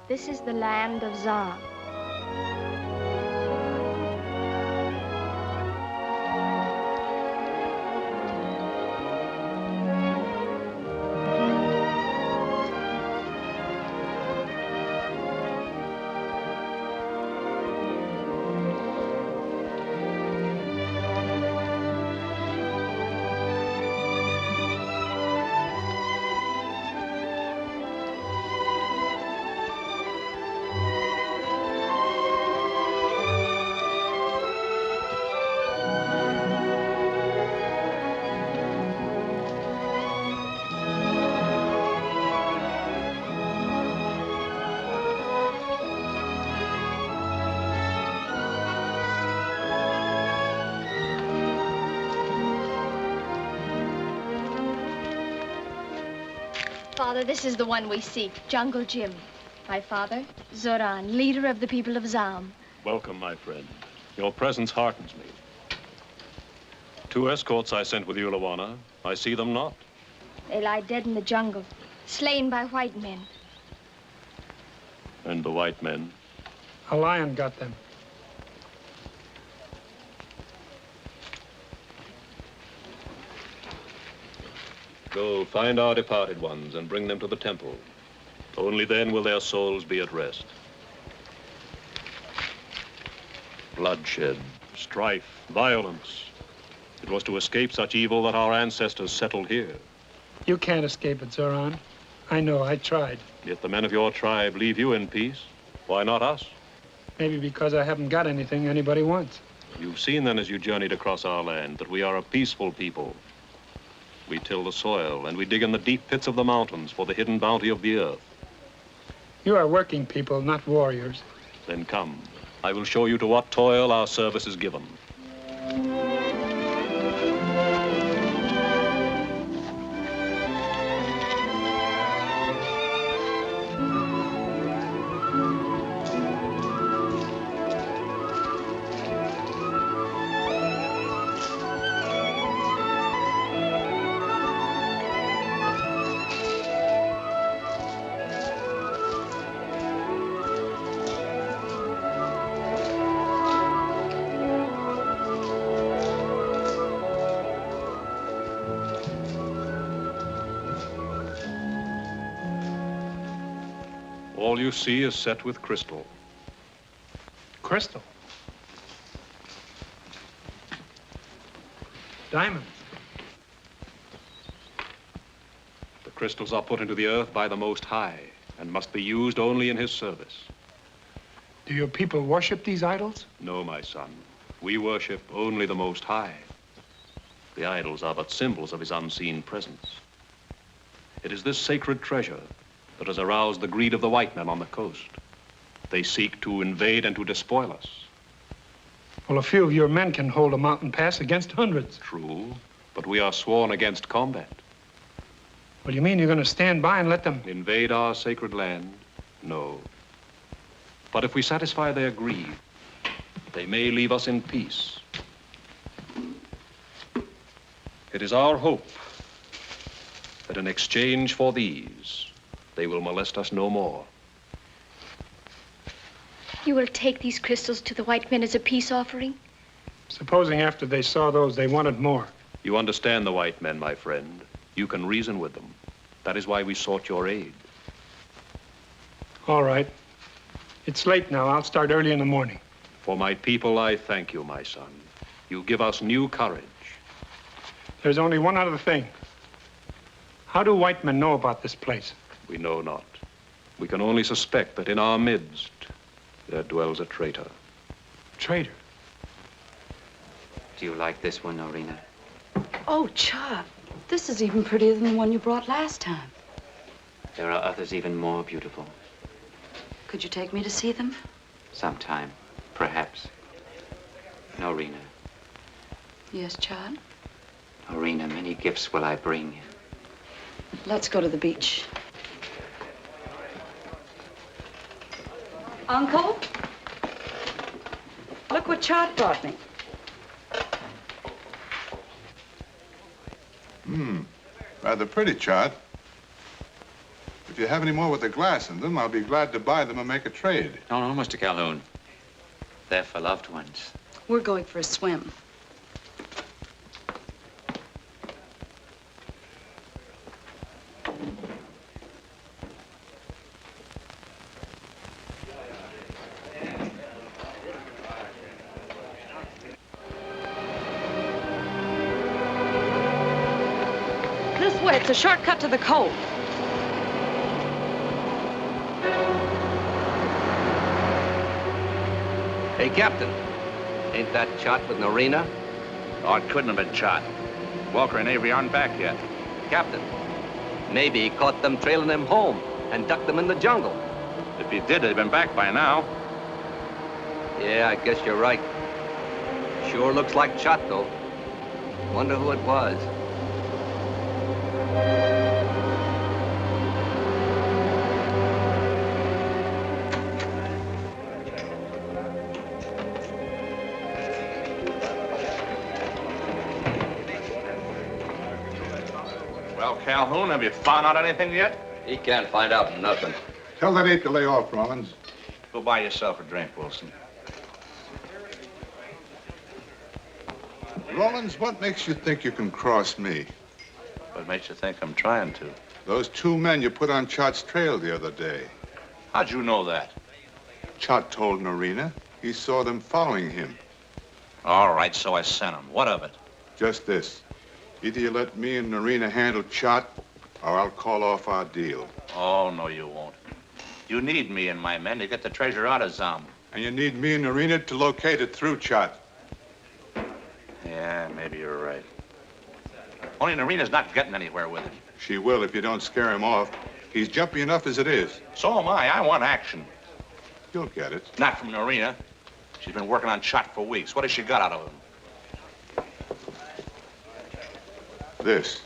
This is the land of Zam. Father, this is the one we seek, Jungle Jim. My father, Zoran, leader of the people of Zam. Welcome, my friend. Your presence heartens me. 2 escorts I sent with you, Lawana. I see them not. They lie dead in the jungle, slain by white men. And the white men? A lion got them. Go find our departed ones and bring them to the temple. Only then will their souls be at rest. Bloodshed, strife, violence. It was to escape such evil that our ancestors settled here. You can't escape it, Zoran. I know, I tried. Yet the men of your tribe leave you in peace. Why not us? Maybe because I haven't got anything anybody wants. You've seen then as you journeyed across our land that we are a peaceful people. We till the soil and we dig in the deep pits of the mountains for the hidden bounty of the earth. You are working people, not warriors. Then come. I will show you to what toil our service is given. All you see is set with crystal. Crystal? Diamonds? The crystals are put into the earth by the Most High and must be used only in his service. Do your people worship these idols? No, my son. We worship only the Most High. The idols are but symbols of his unseen presence. It is this sacred treasure that has aroused the greed of the white men on the coast. They seek to invade and to despoil us. Well, a few of your men can hold a mountain pass against hundreds. True, but we are sworn against combat. Well, you mean you're going to stand by and let them invade our sacred land? No. But if we satisfy their greed, they may leave us in peace. It is our hope that in exchange for these, they will molest us no more. You will take these crystals to the white men as a peace offering? Supposing after they saw those, they wanted more. You understand the white men, my friend. You can reason with them. That is why we sought your aid. All right. It's late now. I'll start early in the morning. For my people, I thank you, my son. You give us new courage. There's only one other thing. How do white men know about this place? We know not. We can only suspect that in our midst there dwells a traitor. Traitor? Do you like this one, Norina? Oh, Chuck, this is even prettier than the one you brought last time. There are others even more beautiful. Could you take me to see them? Sometime, perhaps. Norina. Yes, Chad? Norina, many gifts will I bring. Let's go to the beach. Uncle? Look what Chad brought me. Rather pretty, Chart. If you have any more with a glass in them, I'll be glad to buy them and make a trade. No, Mr. Calhoun. They're for loved ones. We're going for a swim. This way, it's a shortcut to the cove. Hey, Captain, ain't that Chot with Norina? Oh, it couldn't have been Chot. Walker and Avery aren't back yet. Captain, maybe he caught them trailing him home and ducked them in the jungle. If he did, they'd been back by now. Yeah, I guess you're right. Sure looks like Chot, though. Wonder who it was. Well, Calhoun, have you found out anything yet? He can't find out nothing. Tell that ape to lay off, Rollins. Go buy yourself a drink, Wilson. Rollins, what makes you think you can cross me? What makes you think I'm trying to? Those two men you put on Chot's trail the other day. How'd you know that? Chot told Norina. He saw them following him. All right, so I sent them. What of it? Just this. Either you let me and Norina handle Chot, or I'll call off our deal. Oh, no, you won't. You need me and my men to get the treasure out of Zam. And you need me and Norina to locate it through Chot. Maybe you're right. Only Narina's not getting anywhere with him. She will if you don't scare him off. He's jumpy enough as it is. So am I. I want action. You'll get it. Not from Narina. She's been working on Chot for weeks. What has she got out of him? This.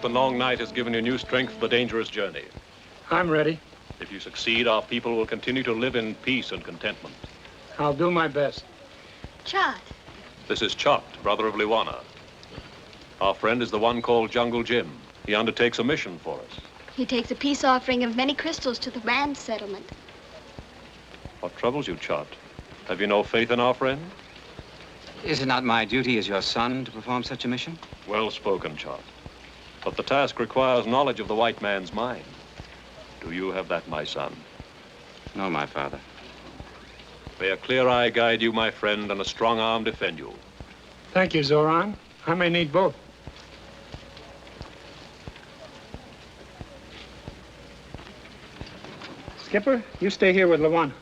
The long night has given you new strength for the dangerous journey. I'm ready. If you succeed, our people will continue to live in peace and contentment. I'll do my best. Chot. This is Chot, brother of Liwana. Our friend is the one called Jungle Jim. He undertakes a mission for us. He takes a peace offering of many crystals to the Rand settlement. What troubles you, Chot? Have you no faith in our friend? Is it not my duty as your son to perform such a mission? Well spoken, Chot. But the task requires knowledge of the white man's mind. Do you have that, my son? No, my father. May a clear eye guide you, my friend, and a strong arm defend you. Thank you, Zoran. I may need both. Skipper, you stay here with Lawana.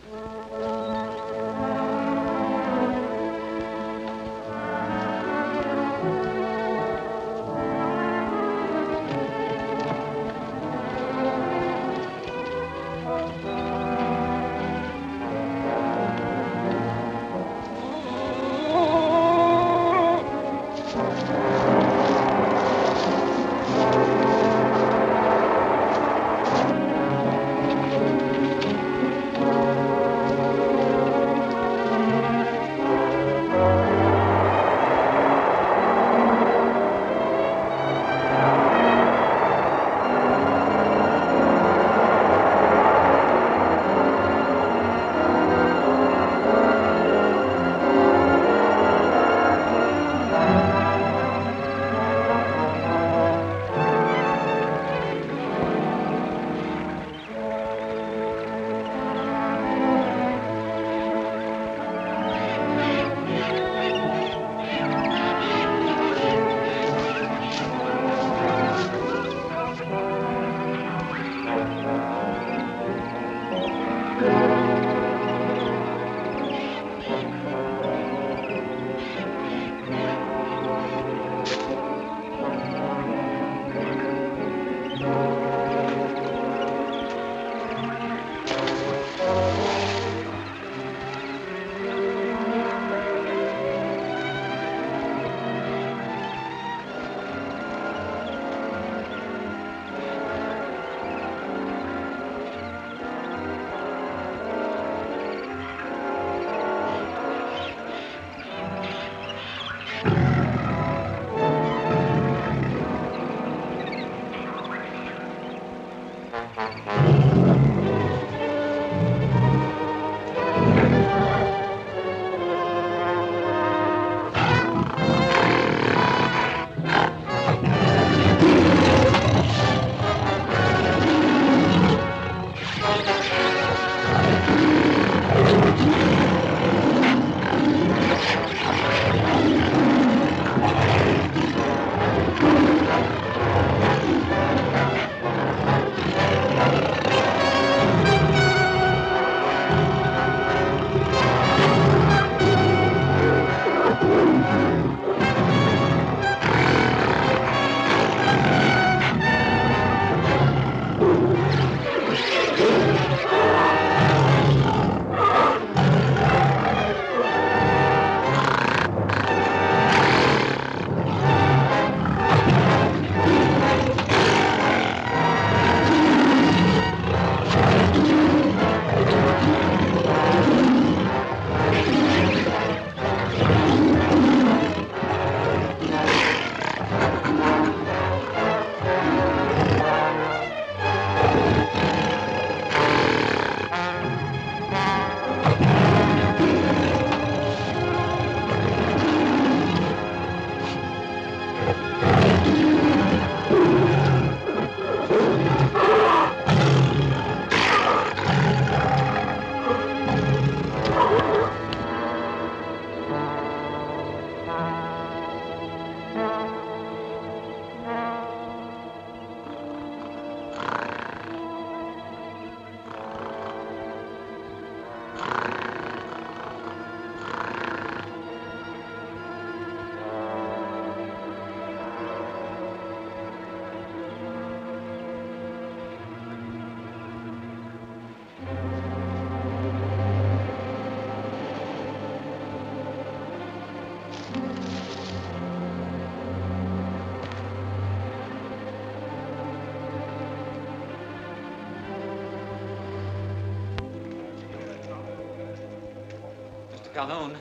Calhoun,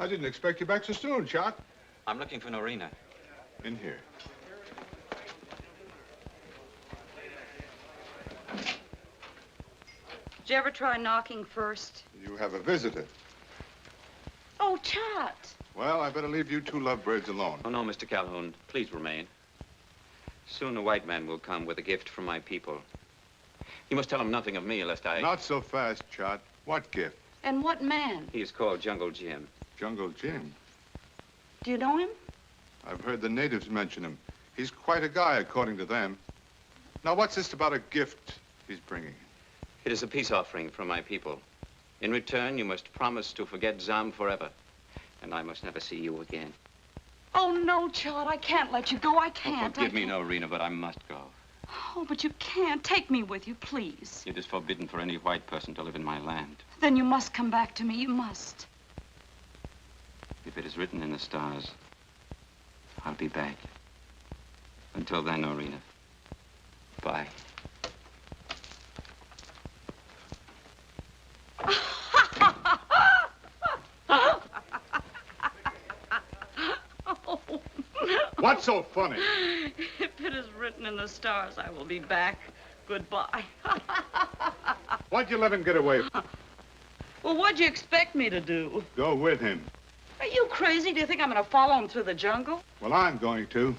I didn't expect you back so soon, Chuck. I'm looking for Norina. In here. Did you ever try knocking first? You have a visitor. Oh, Chot. Well, I better leave you two lovebirds alone. Oh, no, Mr. Calhoun. Please remain. Soon a white man will come with a gift from my people. You must tell him nothing of me, lest I... Not so fast, Chot. What gift? And what man? He is called Jungle Jim. Jungle Jim. Do you know him? I've heard the natives mention him. He's quite a guy, according to them. Now, what's this about a gift he's bringing? It is a peace offering from my people. In return, you must promise to forget Zam forever. And I must never see you again. Oh, no, Chot. I can't let you go. I can't. Forgive me, Norina, but I must go. Oh, but you can't. Take me with you, please. It is forbidden for any white person to live in my land. Then you must come back to me. You must. If it is written in the stars, I'll be back. Until then, Norina, bye. What's so funny? If it is written in the stars, I will be back. Goodbye. Why'd you let him get away? Well, what'd you expect me to do? Go with him. Are you crazy? Do you think I'm going to follow him through the jungle? Well, I'm going to.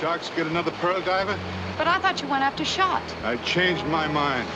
Sharks get another pearl diver? But I thought you went after shot. I changed my mind.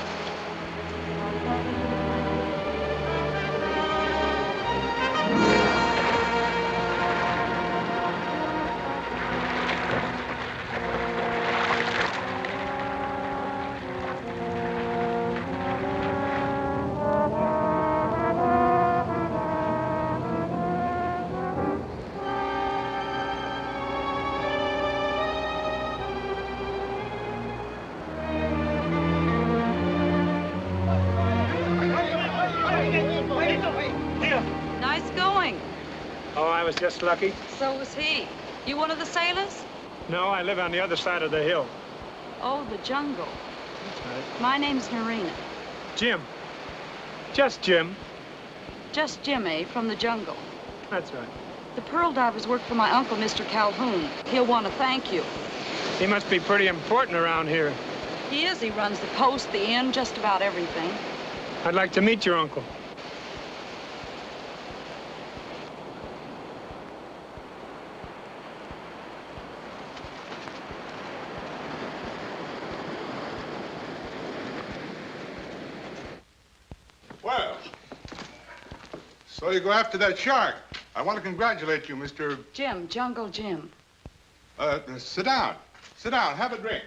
Nice going. Oh, I was just lucky. So was he. You one of the sailors? No, I live on the other side of the hill. Oh, the jungle. That's right. My name's Narina. Jim. Just Jim. Just Jim, eh? From the jungle. That's right. The pearl divers work for my uncle, Mr. Calhoun. He'll want to thank you. He must be pretty important around here. He is. He runs the post, the inn, just about everything. I'd like to meet your uncle. Well, so you go after that shark. I want to congratulate you, Mr. Jim, Jungle Jim. Sit down. Sit down. Have a drink.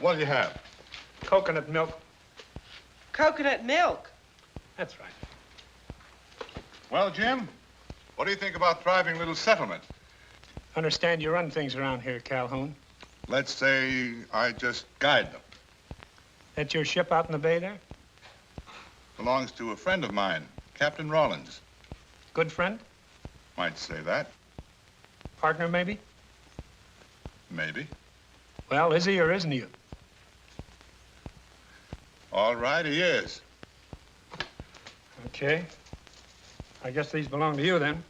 What do you have? Coconut milk. Coconut milk? That's right. Well, Jim, what do you think about thriving little settlement? Understand you run things around here, Calhoun. Let's say I just guide them. That your ship out in the bay there? Belongs to a friend of mine, Captain Rollins. Good friend? Might say that. Partner, maybe? Maybe. Well, is he or isn't he? All right, he is. Okay. I guess these belong to you, then.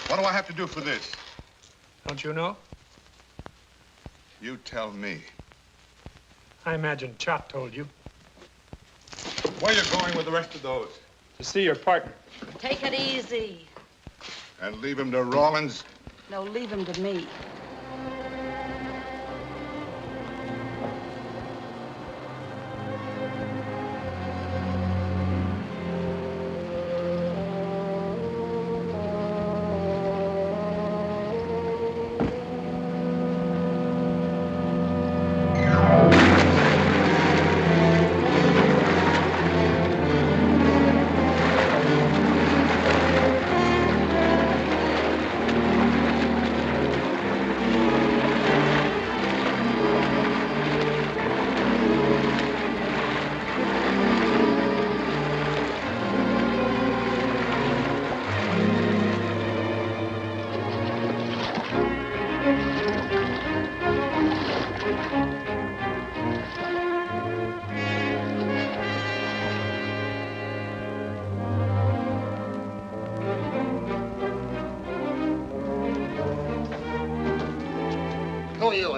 What do I have to do for this? Don't you know? You tell me. I imagine Chot told you. Where are you going with the rest of those? To see your partner. Take it easy. And leave him to Rollins? No, leave him to me.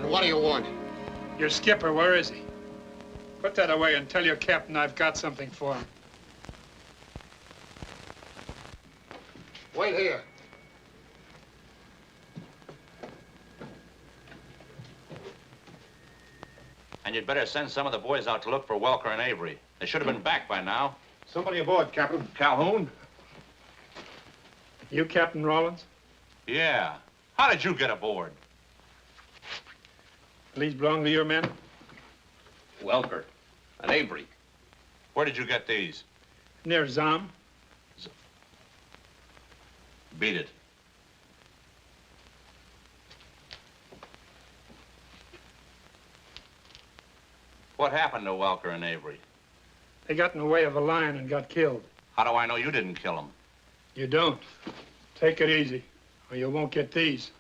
What do you want? Your skipper, where is he? Put that away and tell your captain I've got something for him. Wait here. And you'd better send some of the boys out to look for Welker and Avery. They should have been back by now. Somebody aboard, Captain. Calhoun? You Captain Rollins? Yeah. How did you get aboard? These belong to your men? Welker and Avery. Where did you get these? Near Zam. Beat it. What happened to Welker and Avery? They got in the way of a lion and got killed. How do I know you didn't kill them? You don't. Take it easy, or you won't get these.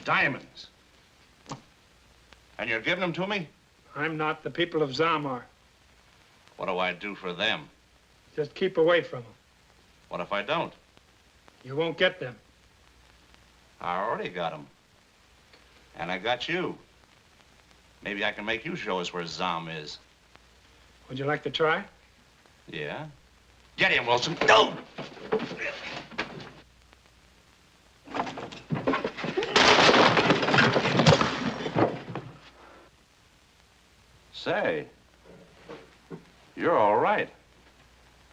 Diamonds. And you're giving them to me? I'm not. The people of Zam are. What do I do for them? Just keep away from them. What if I don't? You won't get them. I already got them. And I got you. Maybe I can make you show us where Zom is. Would you like to try? Yeah? Get him, Wilson. Go! Say, you're all right.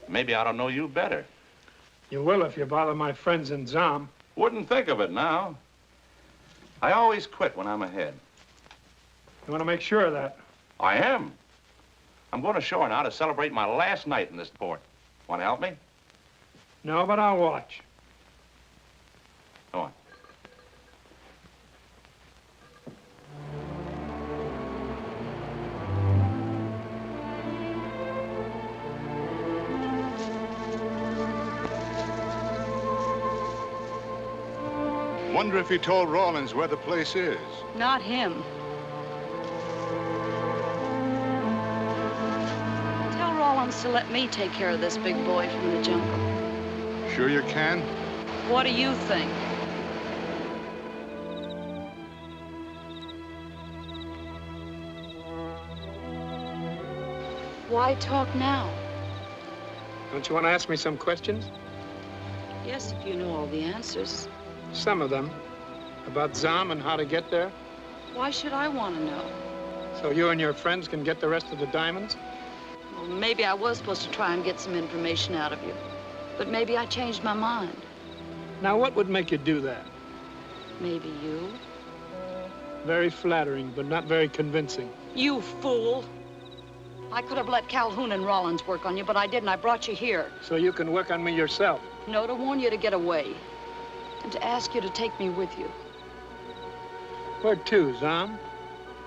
Maybe I don't know you better. You will if you bother my friends in Zom. Wouldn't think of it now. I always quit when I'm ahead. You want to make sure of that? I am. I'm going ashore now to celebrate my last night in this port. Want to help me? No, but I'll watch. Come on. Wonder if he told Rawlins where the place is. Not him. Tell Rollins to let me take care of this big boy from the jungle. Sure you can? What do you think? Why talk now? Don't you want to ask me some questions? Yes, if you know all the answers. Some of them. About Zom and how to get there. Why should I want to know? So you and your friends can get the rest of the diamonds? Well, maybe I was supposed to try and get some information out of you. But maybe I changed my mind. Now, what would make you do that? Maybe you. Very flattering, but not very convincing. You fool! I could have let Calhoun and Rollins work on you, but I didn't. I brought you here. So you can work on me yourself? No, to warn you to get away. And to ask you to take me with you. Where to, Zom?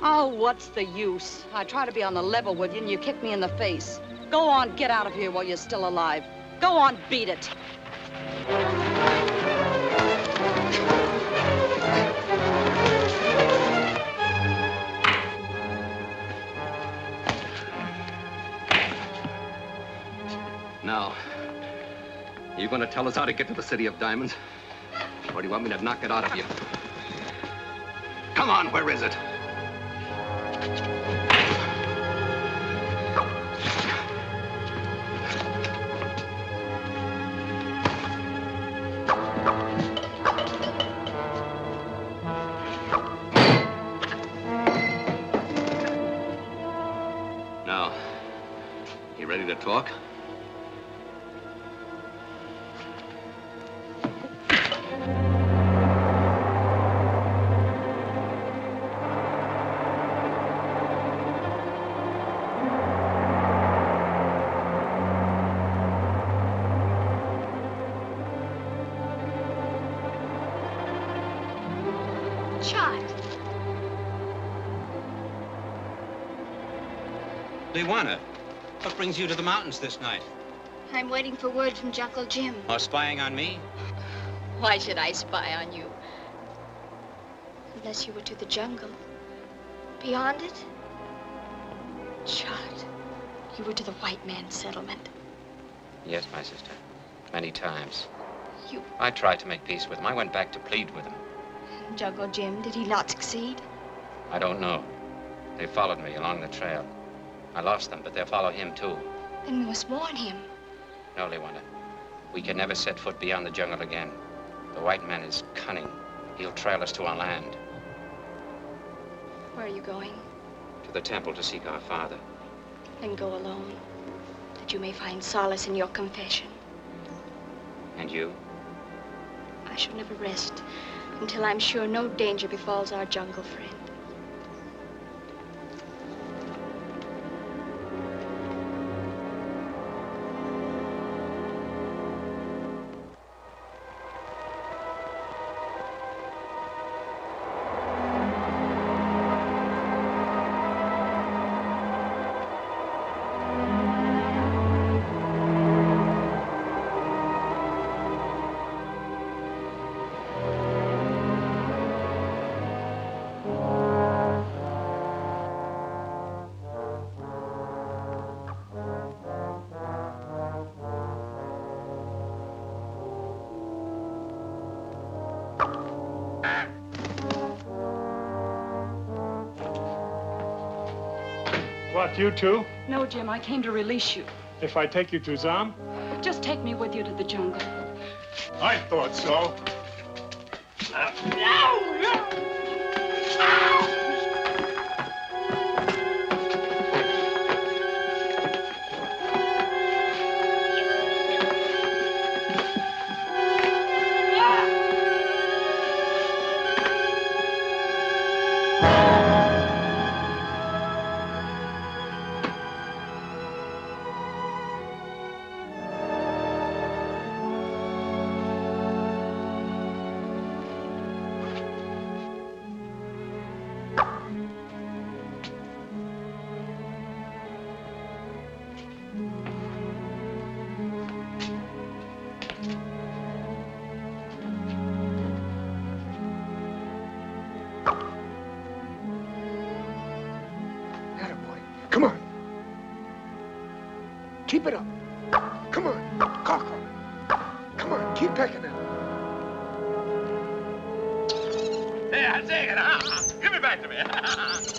Oh, what's the use? I try to be on the level with you, and you kick me in the face. Go on, get out of here while you're still alive. Go on, beat it. Now, you going to tell us how to get to the City of Diamonds? Or do you want me to knock it out of you? Come on, where is it? Now, you ready to talk? Liwana, what brings you to the mountains this night? I'm waiting for word from Jungle Jim. Or spying on me? Why should I spy on you? Unless you were to the jungle. Beyond it? Chad, you were to the white man's settlement. Yes, my sister. Many times. You... I tried to make peace with him. I went back to plead with him. Jungle Jim, did he not succeed? I don't know. They followed me along the trail. I lost them, but they'll follow him, too. Then we must warn him. No, Liwana. We can never set foot beyond the jungle again. The white man is cunning. He'll trail us to our land. Where are you going? To the temple to seek our father. Then go alone, that you may find solace in your confession. And you? I shall never rest until I'm sure no danger befalls our jungle friend. What, you too? No, Jim, I came to release you. If I take you to Zam? Just take me with you to the jungle. I thought so. Come on. Keep it up. Come on. Cocker. Come on, keep pecking it. Hey, I'll take it, huh? Give it back to me.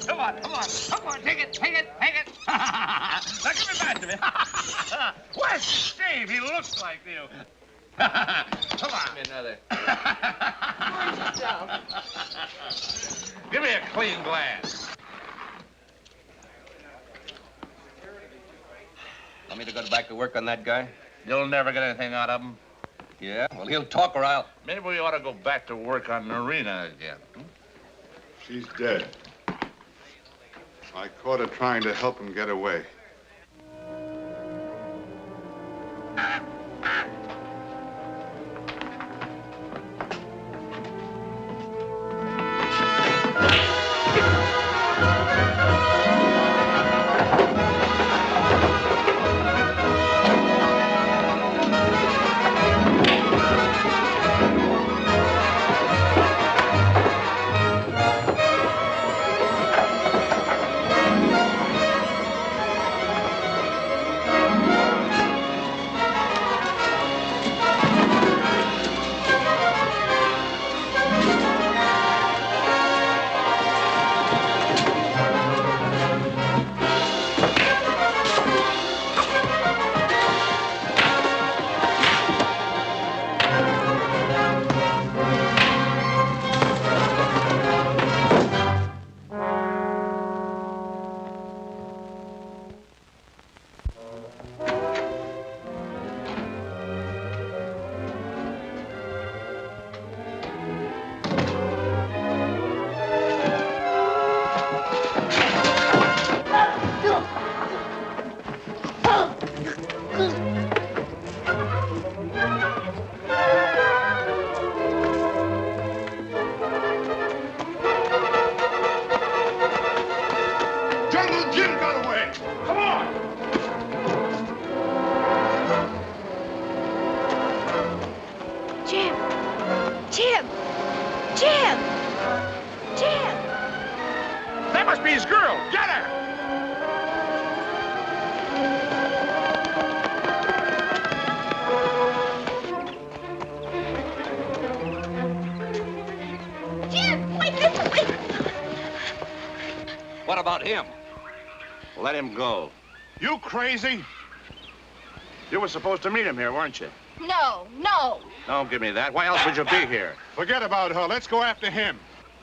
Come on, come on. Come on, take it, take it, take it. Now give it back to me. Where's Dave? He looks like you. Come on. Give me another. Where's down? Give me a clean glass. Want me to go back to work on that guy? You'll never get anything out of him. Yeah? Well, he'll talk or I'll... Maybe we ought to go back to work on Marina again. She's dead. I caught her trying to help him get away. What about him? Let him go. You crazy? You were supposed to meet him here, weren't you? No, no. Don't give me that. Why else would you be here? Forget about her. Let's go after him.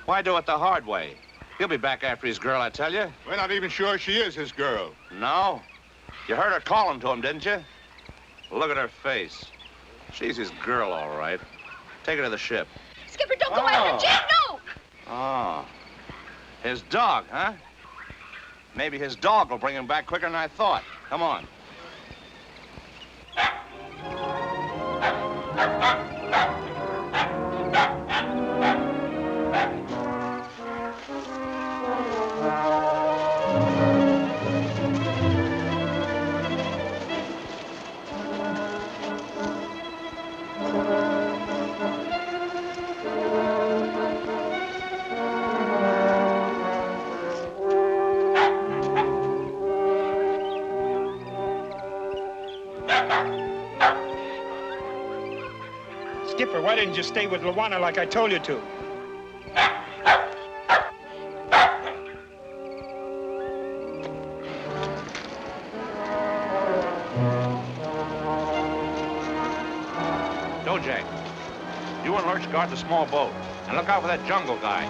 Why do it the hard way? He'll be back after his girl, I tell you. We're not even sure she is his girl. No? You heard her calling to him, didn't you? Look at her face. She's his girl, all right. Take her to the ship. Skipper, don't go after Jim, no! Oh. His dog, huh? Maybe his dog will bring him back quicker than I thought. Come on. Skipper, why didn't you stay with Luana like I told you to? Colonel Lurch guards a small boat. And look out for that jungle guy.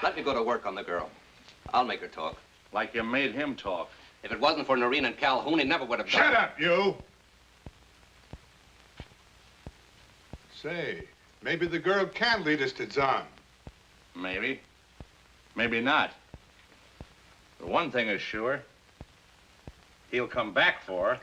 Let me go to work on the girl. I'll make her talk. Like you made him talk. If it wasn't for Noreen and Calhoun, he never would have done it. Shut up, you! Say, maybe the girl can lead us to Zahn. Maybe. Maybe not. But one thing is sure. He'll come back for her.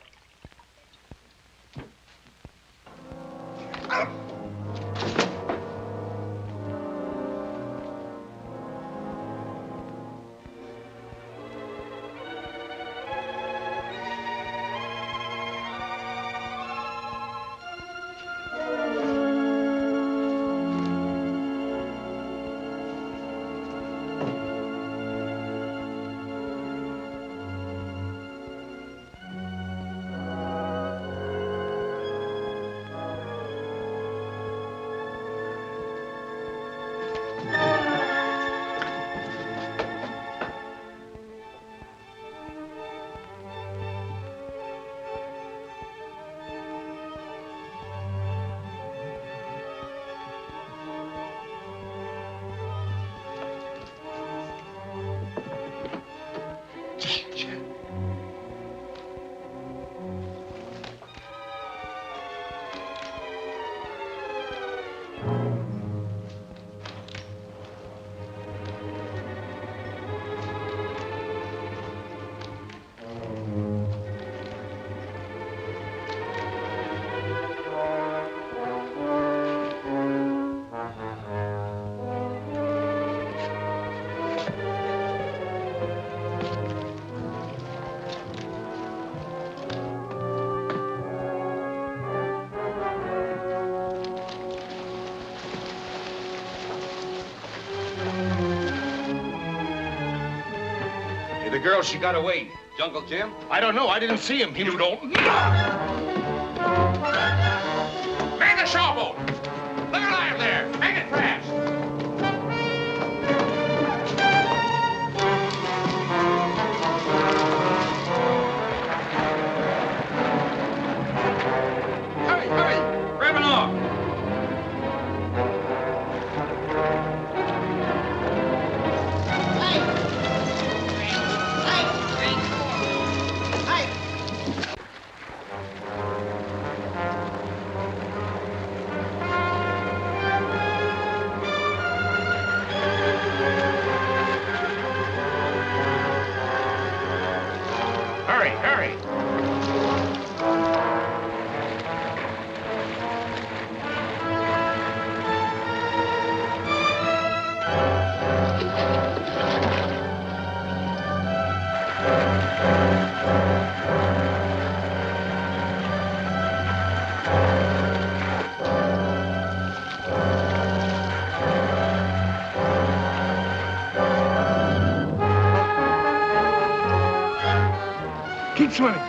girl. She got away. Jungle Jim? I don't know. I didn't see him. You don't. Man the showboat! Look alive there! Make it fast! Hurry, hurry! Grab it off! Hurry, hurry! Keep swimming.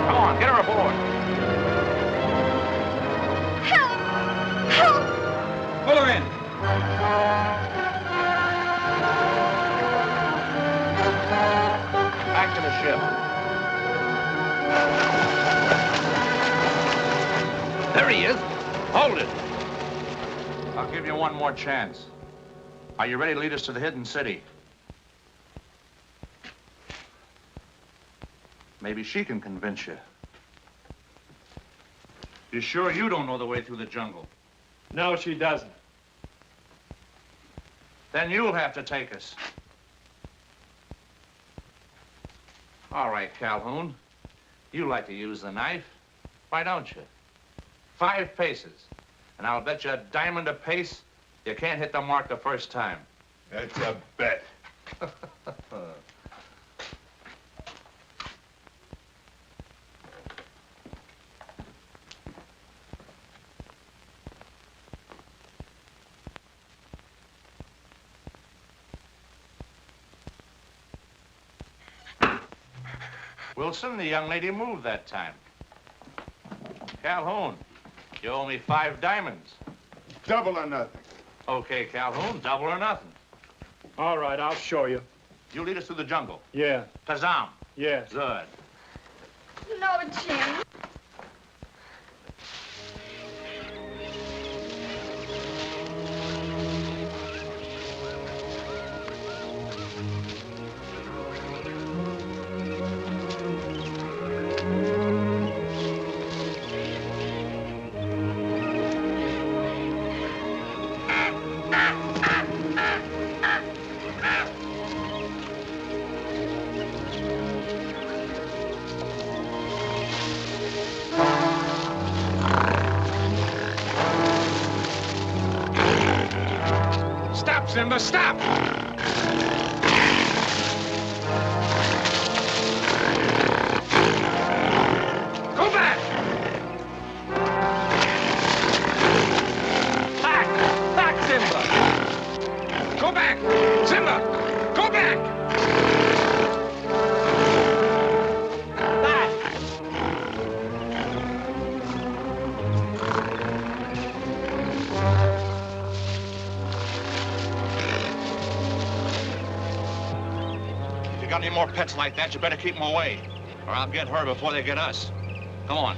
Come on, get her aboard. Help! Help! Pull her in. Back to the ship. There he is. Hold it. I'll give you one more chance. Are you ready to lead us to the hidden city? Maybe she can convince you. You sure you don't know the way through the jungle? No, she doesn't. Then you'll have to take us. All right, Calhoun. You like to use the knife. Why don't you? 5 paces. And I'll bet you a diamond a pace you can't hit the mark the first time. That's a bet. Wilson, the young lady moved that time. Calhoun, you owe me 5 diamonds. Double or nothing. Okay, Calhoun, double or nothing. All right, I'll show you. You lead us through the jungle. Yeah. Kazam. Yeah. Good. No, Jim. Stop, Simba, stop! Go back! Back, Simba! Go back! Simba! Go back! Back! If you got any more pets like that, you better keep them away, or I'll get her before they get us. Come on.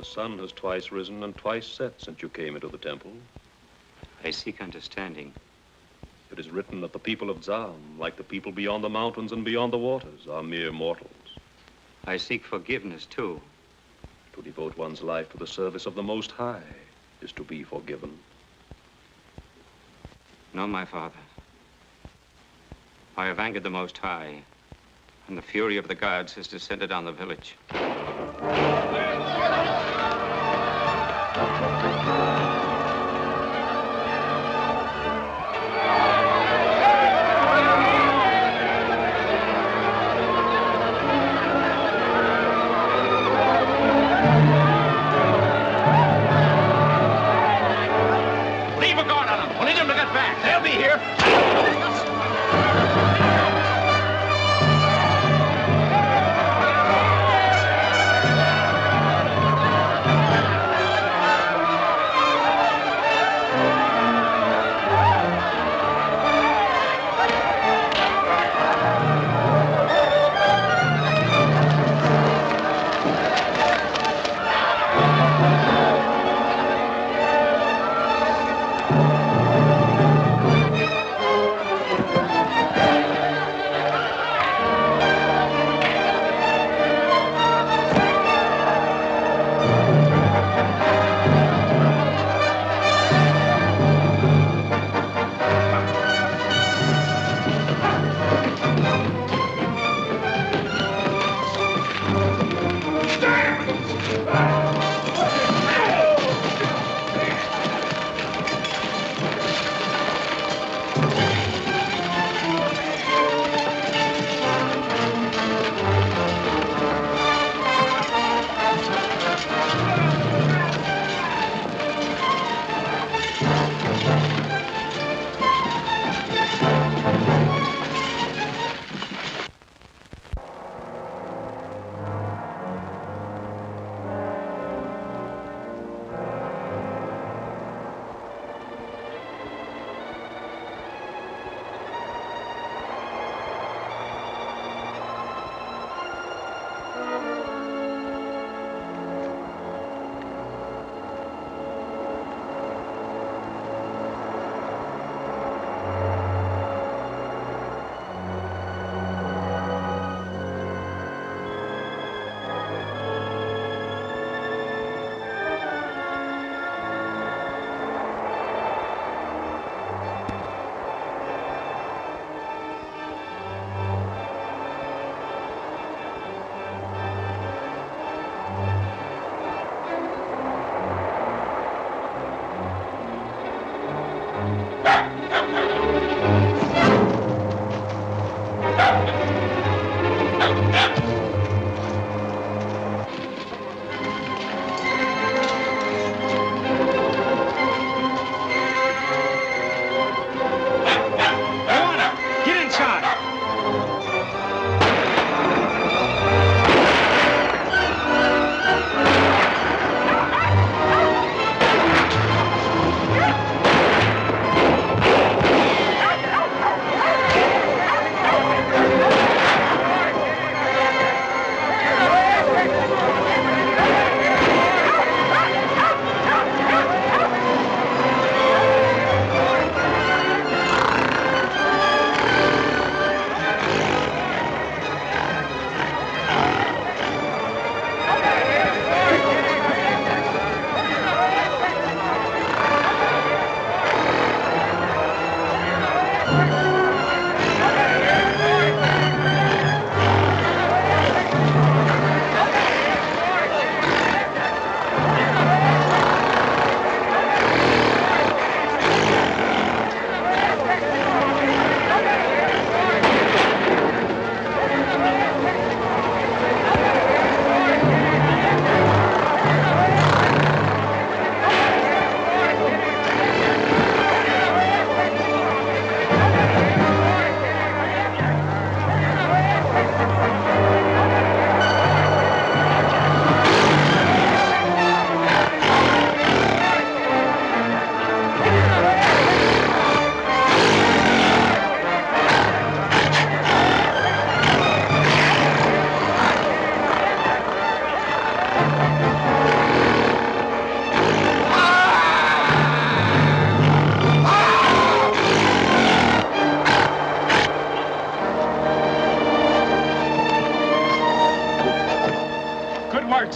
The sun has twice risen and twice set since you came into the temple. I seek understanding. It is written that the people of Zam, like the people beyond the mountains and beyond the waters, are mere mortals. I seek forgiveness, too. To devote one's life to the service of the Most High is to be forgiven. No, my father. I have angered the Most High, and the fury of the gods has descended on the village. Leave a guard on them. We need them to get back. They'll be here.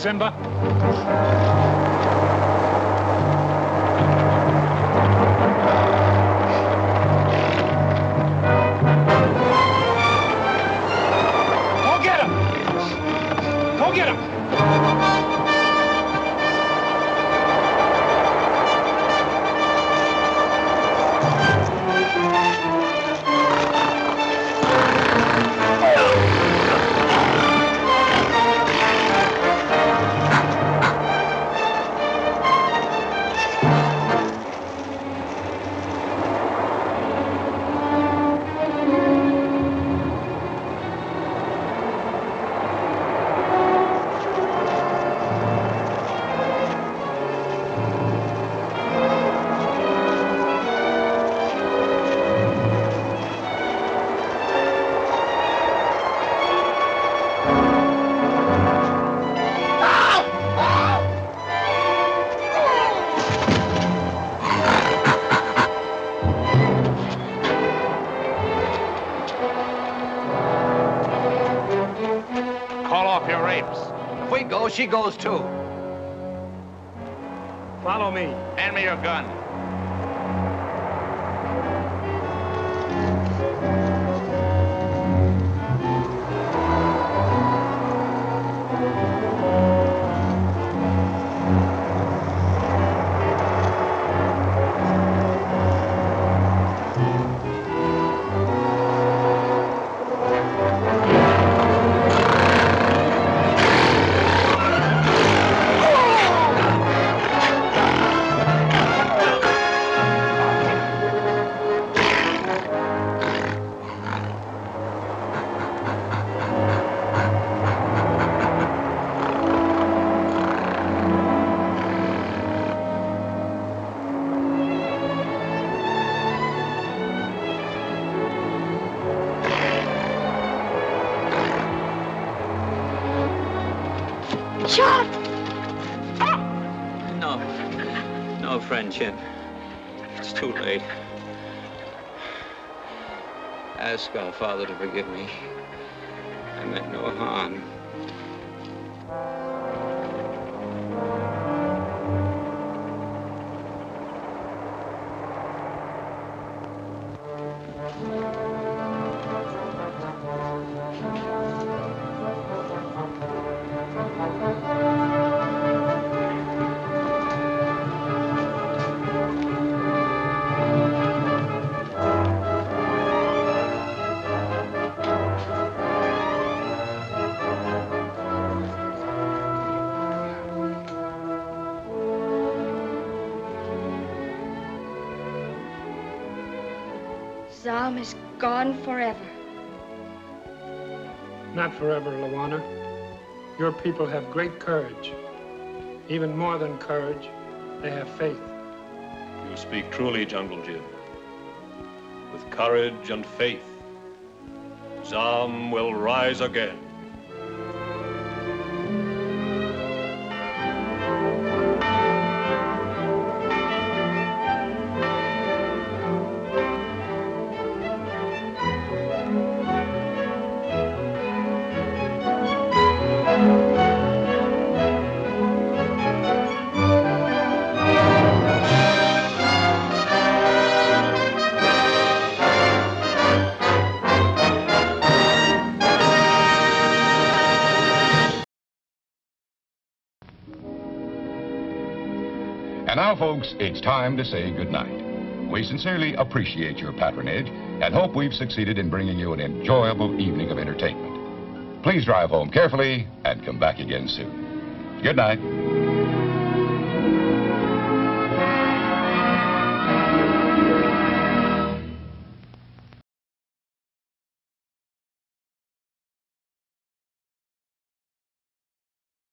Simba. Go get him! Go get him! She goes too. Follow me. Hand me your gun. Shot! No friendship. It's too late. Ask our Father to forgive me. I meant no harm. Zalm is gone forever. Not forever, Luana. Your people have great courage. Even more than courage, they have faith. You speak truly, Jungle Jim. With courage and faith, Zalm will rise again. And now, folks, it's time to say goodnight. We sincerely appreciate your patronage and hope we've succeeded in bringing you an enjoyable evening of entertainment. Please drive home carefully and come back again soon. Good night.